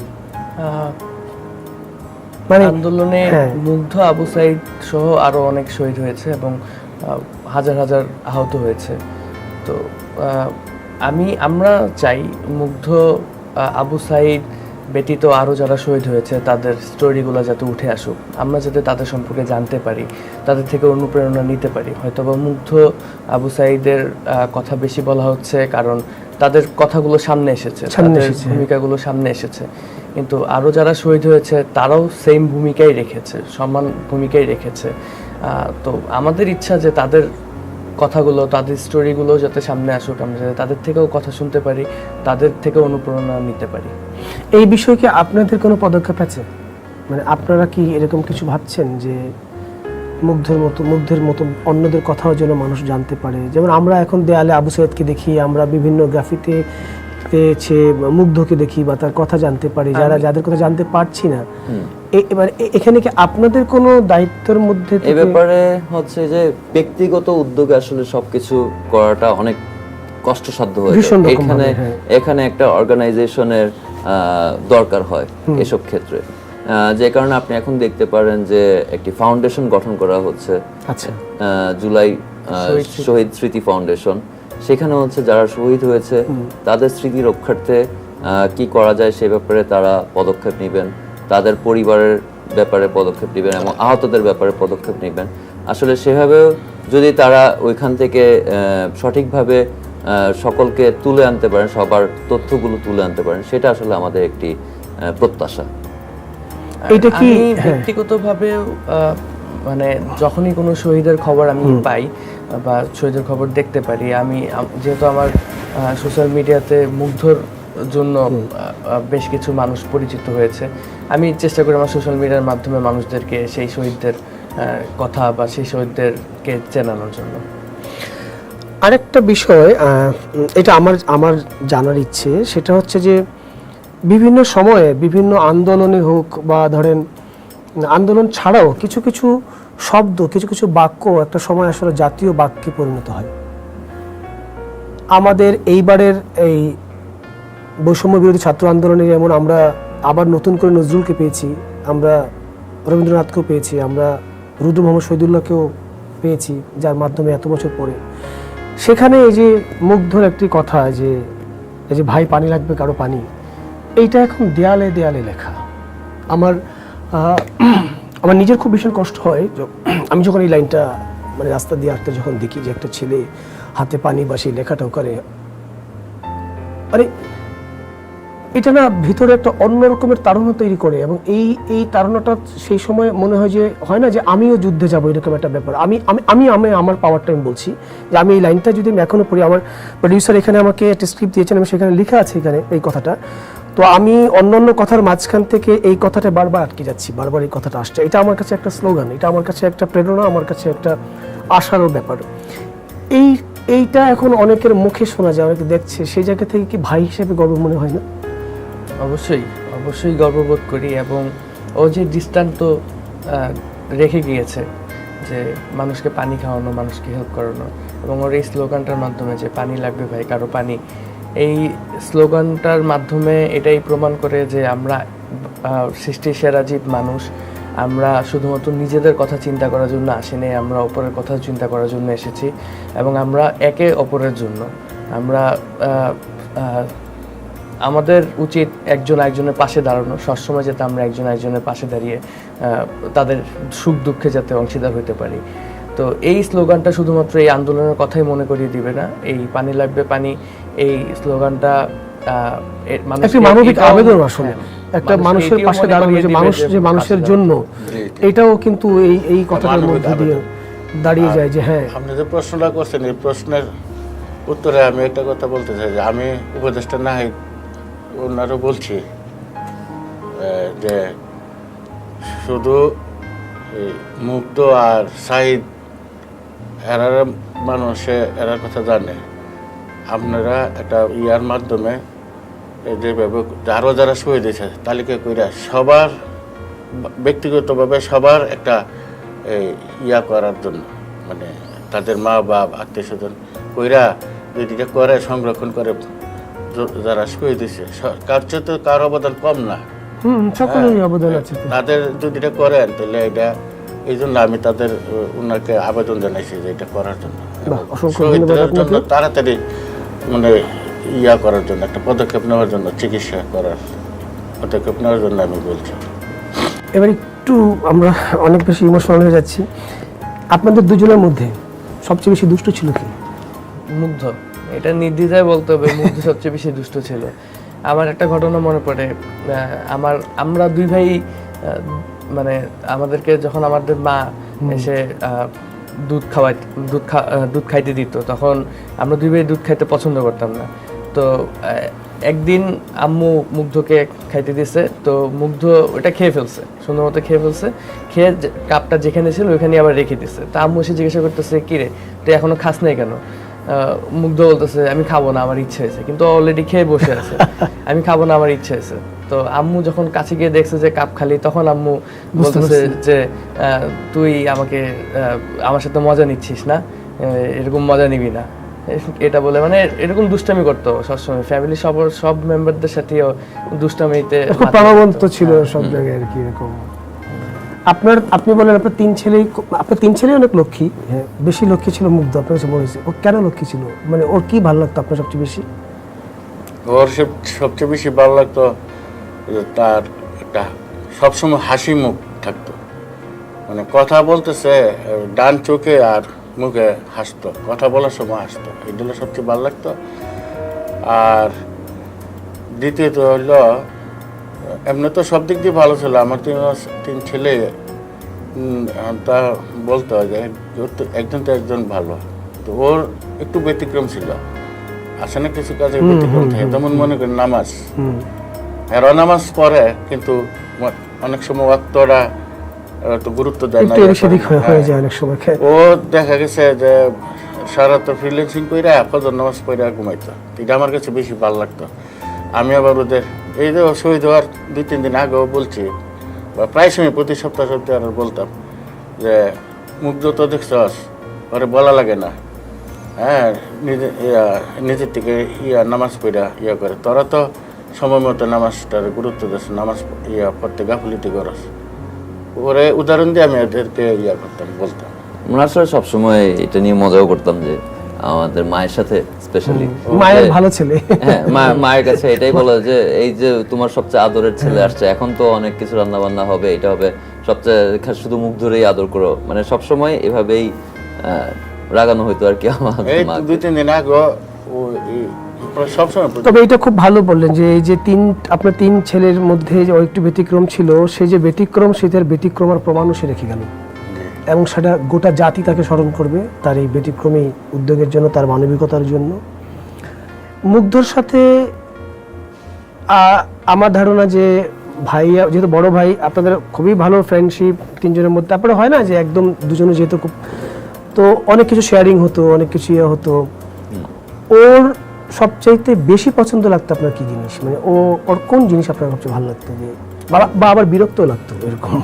মানে আন্দোলনে মুগ্ধ, আবু সাইদ সহ আরো অনেক শহীদ হয়েছে এবং হাজার হাজার আহত হয়েছে। তো আমরা চাই মুগ্ধ, আবু সাইদ ব্যতীত আরও যারা শহীদ হয়েছে তাদের স্টোরিগুলো যাতে উঠে আসুক, আমরা যাতে তাদের সম্পর্কে জানতে পারি, তাদের থেকে অনুপ্রেরণা নিতে পারি। হয়তোবা মুগ্ধ, আবু সাইদের কথা বেশি বলা হচ্ছে কারণ তাদের কথাগুলো সামনে এসেছে, তাদের ভূমিকাগুলো সামনে এসেছে, কিন্তু আরও যারা শহীদ হয়েছে তারাও সেম ভূমিকাই রেখেছে, সমান ভূমিকাই রেখেছে। তো আমাদের ইচ্ছা যে তাদের কথাগুলো, তাদের স্টোরিগুলো যাতে সামনে আসুক, আমরা যাতে তাদের থেকেও কথা শুনতে পারি, তাদের থেকে অনুপ্রেরণা নিতে পারি। এই বিষয়ে কি আপনাদের কোনো পদক্ষেপ আছে? মানে আপনারা কি এরকম কিছু ভাবছেন যে মুগ্ধের মতো অন্যদের কথাও যেন মানুষ জানতে পারে? যেমন আমরা এখন দেয়ালে আবু সৈয়দকে দেখি, আমরা বিভিন্ন গ্রাফিতে মুগ্ধকে দেখি বা তার কথা জানতে পারি, যাদের কথা জানতে পারছি না। এবার এখানে কি আপনাদের কোনো দায়িত্বের মধ্যে এই ব্যাপারে হচ্ছে যে ব্যক্তিগত উদ্যোগে আসলে সবকিছু করাটা অনেক কষ্টসাধ্য হয়ে যায়। এখানে একটা অর্গানাইজেশনের দরকার হয় এসব ক্ষেত্রে, যে কারণে আপনি এখন দেখতে পারেন যে একটি ফাউন্ডেশন গঠন করা হচ্ছে। আচ্ছা, জুলাই শহীদ স্মৃতি ফাউন্ডেশন। সেখানে হচ্ছে যারা শহীদ হয়েছে তাদের স্মৃতি রক্ষার্থে কি করা যায় সে ব্যাপারে তারা পদক্ষেপ নেবেন, তাদের পরিবারের ব্যাপারে পদক্ষেপ নেবেন এবং আহতদের ব্যাপারে পদক্ষেপ নেবেন। আসলে সেভাবেও যদি তারা ওইখান থেকে সঠিকভাবে সকলকে তুলে আনতে পারেন, সবার তথ্যগুলো তুলে আনতে পারেন, সেটা আসলে আমাদের একটি প্রত্যাশা। এটা কি ব্যক্তিগতভাবে মানে যখনই কোনো শহীদের খবর আমি পাই বা শহীদের খবর দেখতে পারি, আমি যেহেতু আমার সোশ্যাল মিডিয়াতে মুগ্ধর জন্য বেশ কিছু মানুষ পরিচিত হয়েছে, আমি চেষ্টা করি আমার সোশ্যাল মিডিয়ার মাধ্যমে মানুষদেরকে সেই শহীদদের কথা বা সেই শহীদদেরকে চেনানোর জন্য। আরেকটা বিষয়, এটা আমার জানার ইচ্ছে, সেটা হচ্ছে যে বিভিন্ন সময়ে বিভিন্ন আন্দোলনে হোক বা ধরেন আন্দোলন ছাড়াও কিছু কিছু শব্দ, কিছু কিছু বাক্য একটা সময় আসলে জাতীয় বাক্যে পরিণত হয়। আমাদের এইবারের এই বৈষম্য বিরোধী ছাত্র আন্দোলনে যেমন আমরা আবার নতুন করে নজরুলকে পেয়েছি, আমরা রবীন্দ্রনাথকেও পেয়েছি, আমরা রুদ্র মোহাম্মদ শহীদুল্লাহকেও পেয়েছি, যার মাধ্যমে এত বছর পরে সেখানে এই যে মুগ্ধর একটি কথা যে এই যে ভাই পানি লাগবে কারো পানি, এইটা এখন দেয়ালে দেয়ালে লেখা। আমার নিজের খুব ভীষণ কষ্ট হয় আমি যখন এই লাইনটা মানে রাস্তা দিয়ে আসতে যখন দেখি যে একটা ছেলে হাতে পানি বা সেই লেখাটাও করে, আরে এটা না ভিতরে একটা অন্য রকমের তাড়না তৈরি করে। এবং এই তাড়নাটা সেই সময় মনে হয় যে হয় না যে আমিও যুদ্ধে যাবো, এরকম একটা ব্যাপার। আমি আমার পাওয়ার টাইম বলছি যে আমি এই লাইনটা যদি আমি এখনো পড়ি, আমার প্রডিউসার এখানে আমাকে একটা স্ক্রিপ্ট দিয়েছেন, আমি সেখানে লেখা আছে এখানে এই কথাটা, তো আমি অন্যান্য কথার মাঝখান থেকে এই কথাটা বারবার আটকে যাচ্ছি, বারবার এই কথাটা আসছে। এটা আমার কাছে একটা স্লোগান, এটা আমার কাছে একটা প্রেরণা, আমার কাছে একটা আশারও ব্যাপার। এইটা এখন অনেকের মুখে শোনা যায়, অনেকে দেখছে, সেই জায়গা থেকে কি ভাই হিসেবে গর্ব মনে হয় না? অবশ্যই গর্ববোধ করি। এবং ও যে দৃষ্টান্ত রেখে গিয়েছে যে মানুষকে পানি খাওয়ানো, মানুষকে হেল্প করানো, এবং ওর এই স্লোগানটার মাধ্যমে যে পানি লাগবে ভাই কারো পানি, এই স্লোগানটার মাধ্যমে এটাই প্রমাণ করে যে আমরা সৃষ্টির সেরা জীব মানুষ, আমরা শুধুমাত্র নিজেদের কথা চিন্তা করার জন্য আসিনি, আমরা অপরের কথা চিন্তা করার জন্য এসেছি। এবং আমরা একে অপরের জন্য আমরা আমাদের উচিত একজন একজনের পাশে দাঁড়ানো, সবসময় যাতে আমরা একজন একজনের পাশে দাঁড়িয়ে তাদের সুখ দুঃখে যাতে অংশীদার হতে পারি। তো এই স্লোগানটা শুধুমাত্র এই আন্দোলনের কথাই মনে করিয়ে দিবে না, এই পানি লাগবে পানি এই স্লোগানটা একটি মানবিক আবেদন, আসলে একটা মানুষের পাশে দাঁড়ানো, যে মানুষ যে মানুষের জন্য, এটাও কিন্তু এই কথাটার মধ্যে দিয়ে দাঁড়িয়ে যায় যে হ্যাঁ। আপনি যে প্রশ্নটা করছেন, এই প্রশ্নের উত্তরে আমি একটা কথা বলতে চাই যে আমি উপদেষ্টা নাহিদ ওনারও বলছি যে শুধু মুগ্ধ আর সাহিদ এরার মানুষে এরার কথা জানে, আপনারা একটা ইয়ার মাধ্যমে যেভাবে আরও যারা শহীদ হয়েছে তালিকা কইরা সবার ব্যক্তিগতভাবে সবার একটা ইয়া করার জন্য, মানে তাদের মা বাপ আত্মীয় স্বজন কইরা যদি এটা করে সংরক্ষণ করে যারা শহীদ হয়েছে, কার চেয়ে তো কার অবদান কম না, সকলেরই অবদান আছে, তাদের যদি এটা করেন তাহলে এটা এই জন্য আমি তাদের ওনাকে আবেদন জানাইছি যে এটা করার জন্য, শহীদদের জন্য তাড়াতাড়ি মানে ইয়া করার জন্য, একটা পদক্ষেপ নেওয়ার জন্য, চিকিৎসা করার পদক্ষেপ নেওয়ার জন্য আমি বলছি। এবার একটু আমরা অনেক বেশি ইমোশনাল হয়ে যাচ্ছি। আপনাদের দুজনের মধ্যে সবচেয়ে বেশি দুষ্ট ছিল কি? মুগ্ধ, এটা নির্দ্বিধায় বলতে হবে, মুগ্ধ সবচেয়ে বেশি দুষ্ট ছিল। আমার একটা ঘটনা মনে পড়ে, আমরা দুই ভাই মানে আমাদেরকে যখন আমাদের মা এসে দুধ খাইতে দিত। তখন আমরা দুই ভাই দুধ খাইতে পছন্দ করতাম না। তো একদিন আম্মু মুগ্ধকে খাইতে দিয়েছে, তো মুগ্ধ ওটা খেয়ে ফেলছে, সুন্দর মতো খেয়ে ফেলছে। খেয়ে কাপটা যেখানে ছিল ওইখানে আবার রেখে দিছে। তা আম্মু এসে জিজ্ঞাসা করতেছে, কি রে তুই এখনো খাস নাই কেন? মুগ্ধ বলতেছে, আমি খাবো না, আমার ইচ্ছে হয়েছে। কিন্তু অলরেডি খেয়ে বসে আছে, আমি খাবো না, আমার ইচ্ছে হয়েছে। তো আম্মু যখন কাছে গিয়ে দেখছে যে কাপ খালি, তখন আম্মু বলতেছে যে তুই আমার সাথে মজা নিচ্ছিস না, এরকম মজা নিবি না, এটা বলে মানে এরকম দুষ্টামি করতো সবসময়। ফ্যামিলি সব মেম্বারদের সাথেও দুষ্টামিতে খুব প্রাণবন্ত ছিল সব জায়গায় আর কি এরকম। আপনি বলেন আপনার তিন ছেলে অনেক লক্ষ্মী, হ্যাঁ বেশি লক্ষ্মী ছিল মুগ্ধ, আপনার কাছে মনে হয়েছে ও কেন লক্ষ্মী ছিল? মানে ওর কি ভালো লাগতো আপনার সবচেয়ে বেশি? ওর সবচেয়ে বেশি ভালো লাগতো যে তার একটা সবসময় হাসি মুখ থাকতো, মানে কথা বলতেছে ডান চোখে আর মুখে হাসতো, কথা বলার সময় হাসতো, এগুলো সবচেয়ে ভালো লাগতো। আর দ্বিতীয়ত হলো এমনি তো সব দিক দিয়ে ভালো ছিল। আমার তিন ছেলে তা বলতো যে একজন তো একজন ভালো, তো ওর একটু ব্যতিক্রম ছিল। আসে না কিছু কাজে ব্যতিক্রম থাকে, যেমন মনে করেন নামাজ, এরা নামাজ পড়ে কিন্তু অনেক সময় ওয়াক্তরা তো গুরুত্ব দেয় না। ও দেখা গেছে যে সারা তো ফ্রিল্যান্সিং কইরা ফজর নামাজ পড়ে ঘুমাইতো, এটা আমার কাছে বেশি ভালো লাগতো। আমি আবার ওদের এই যে শহীদ হওয়ার 2-3 দিন আগেও বলছি, বা প্রায় সময় প্রতি সপ্তাহে আর বলতাম যে মুগ্ধ তো দেখছস, ওরে বলা লাগে না, হ্যাঁ নিজের থেকে নামাজ পড়া করে, তোরা তো সময় মতো নামাজটার গুরুত্ব দিস, নামাজ পড়তে গাফিলতি করস। ওরে উদাহরণ দিয়ে আমি ওদেরকে করতাম, বলতাম। আমরা আসলে সবসময় এটা নিয়ে মজাও করতাম যে আমাদের মায়ের সাথে স্পেশালি মায়ের ভালো ছেলে, হ্যাঁ মায়ের কাছে এটাই বলা যে এই যে তোমার সবচেয়ে আদরের ছেলে আসছে, এখন তো অনেক কিছু রান্না বান্না হবে, এটা হবে, সবচেয়ে শুধু মুখ ধরেই আদর করো, মানে সবসময় এভাবেই রাগানো হইতো আর কি আমার। এই 2-3 দিন আগে সবসময়। তবে এটা খুব ভালো বললেন যে এই যে আপনার 3 ছেলের মধ্যে যে একটু ব্যতিক্রম ছিল, সেই যে ব্যতিক্রম সেটার ব্যতিক্রম আর প্রমাণও সে রেখে গেল, এবং সেটা গোটা জাতি তাকে স্মরণ করবে তার এই ব্যতিক্রমী উদ্যোগের জন্য, তার মানবিকতার জন্য। মুগ্ধর সাথে আমার ধারণা যে ভাইয়া যেহেতু বড় ভাই, আপনাদের খুবই ভালো ফ্রেন্ডশিপ 3 জনের মধ্যে। তারপরে হয় না যে একদম দুজনে যেহেতু খুব, তো অনেক কিছু শেয়ারিং হতো, অনেক কিছু হতো। ওর সবচাইতে বেশি পছন্দ লাগতো আপনার কি জিনিস, মানে ওর কোন জিনিস আপনার সবচেয়ে ভালো লাগতো, যে বা আবার বিরক্ত লাগতো এরকম?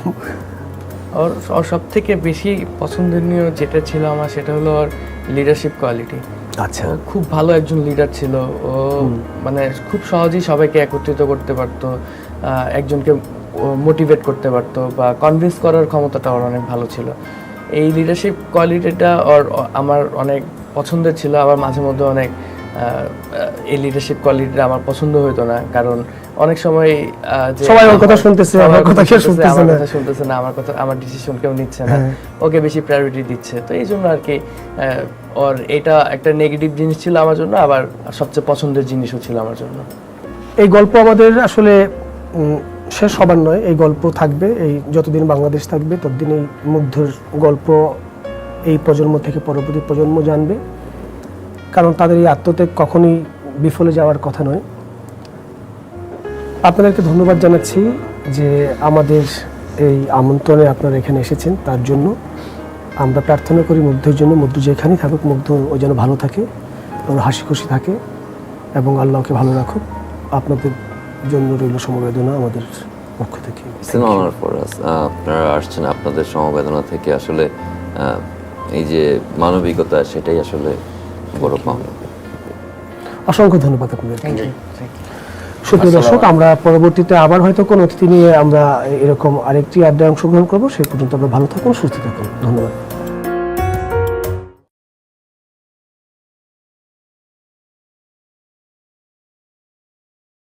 ওর সব থেকে বেশি পছন্দনীয় যেটা ছিল আমার, সেটা হলো ওর লিডারশিপ কোয়ালিটি। আচ্ছা, খুব ভালো একজন লিডার ছিল ও, মানে খুব সহজেই সবাইকে একত্রিত করতে পারতো, একজনকে মোটিভেট করতে পারতো বা কনভিন্স করার ক্ষমতাটা ওর অনেক ভালো ছিল। এই লিডারশিপ কোয়ালিটিটা আমার অনেক পছন্দের ছিল। আবার মাঝে মধ্যে অনেক এই লিডারশিপ কোয়ালিটিটা আমার পছন্দ হতো না, কারণ অনেক সময় সবাই ওর কথা শুনতেছে, আমার কথা কেউ শুনতেছে না, আমার ডিসিশন কেউ নিচ্ছে না, ওকে বেশি প্রায়োরিটি দিচ্ছে। তো এই জন্য আর কি ওর এটা একটা নেগেটিভ জিনিস ছিল আমার জন্য, আবার সবচেয়ে পছন্দের জিনিসও ছিল আমার জন্য। এই গল্প আমাদের আসলে শেষ হবার নয়, এই গল্প থাকবে, এই যতদিন বাংলাদেশ থাকবে ততদিন এই মুগ্ধর গল্প এই প্রজন্ম থেকে পরবর্তী প্রজন্ম জানবে, কারণ তাদের এই আত্মত্যাগ কখনোই বিফলে যাওয়ার কথা নয়। আপনাদেরকে ধন্যবাদ জানাচ্ছি যে আমাদের এই আমন্ত্রণে আপনারা এখানে এসেছেন, তার জন্য আমরা প্রার্থনা করি মুগ্ধের জন্য, মুগ্ধ যেখানেই থাকুক মুগ্ধ ও যেন ভালো থাকে, ওর হাসি খুশি থাকে এবং আল্লাহকে ভালো রাখুক। আপনাদের জন্য রইল সমবেদনা আমাদের পক্ষ থেকে। আপনারা আসছেন, আপনাদের সমবেদনা থেকে আসলে এই যে মানবিকতা, সেটাই আসলে বড় পাওনা। অসংখ্য ধন্যবাদ আপনাদেরকে। সুপ্রিয় দর্শক, আমরা পরবর্তীতে আবার হয়তো কোনো অতিথি নিয়ে আমরা এরকম আরেকটি আড্ডায় অংশগ্রহণ করবো। সেই পর্যন্ত আমরা ভালো থাকুন, সুস্থ থাকুন। ধন্যবাদ।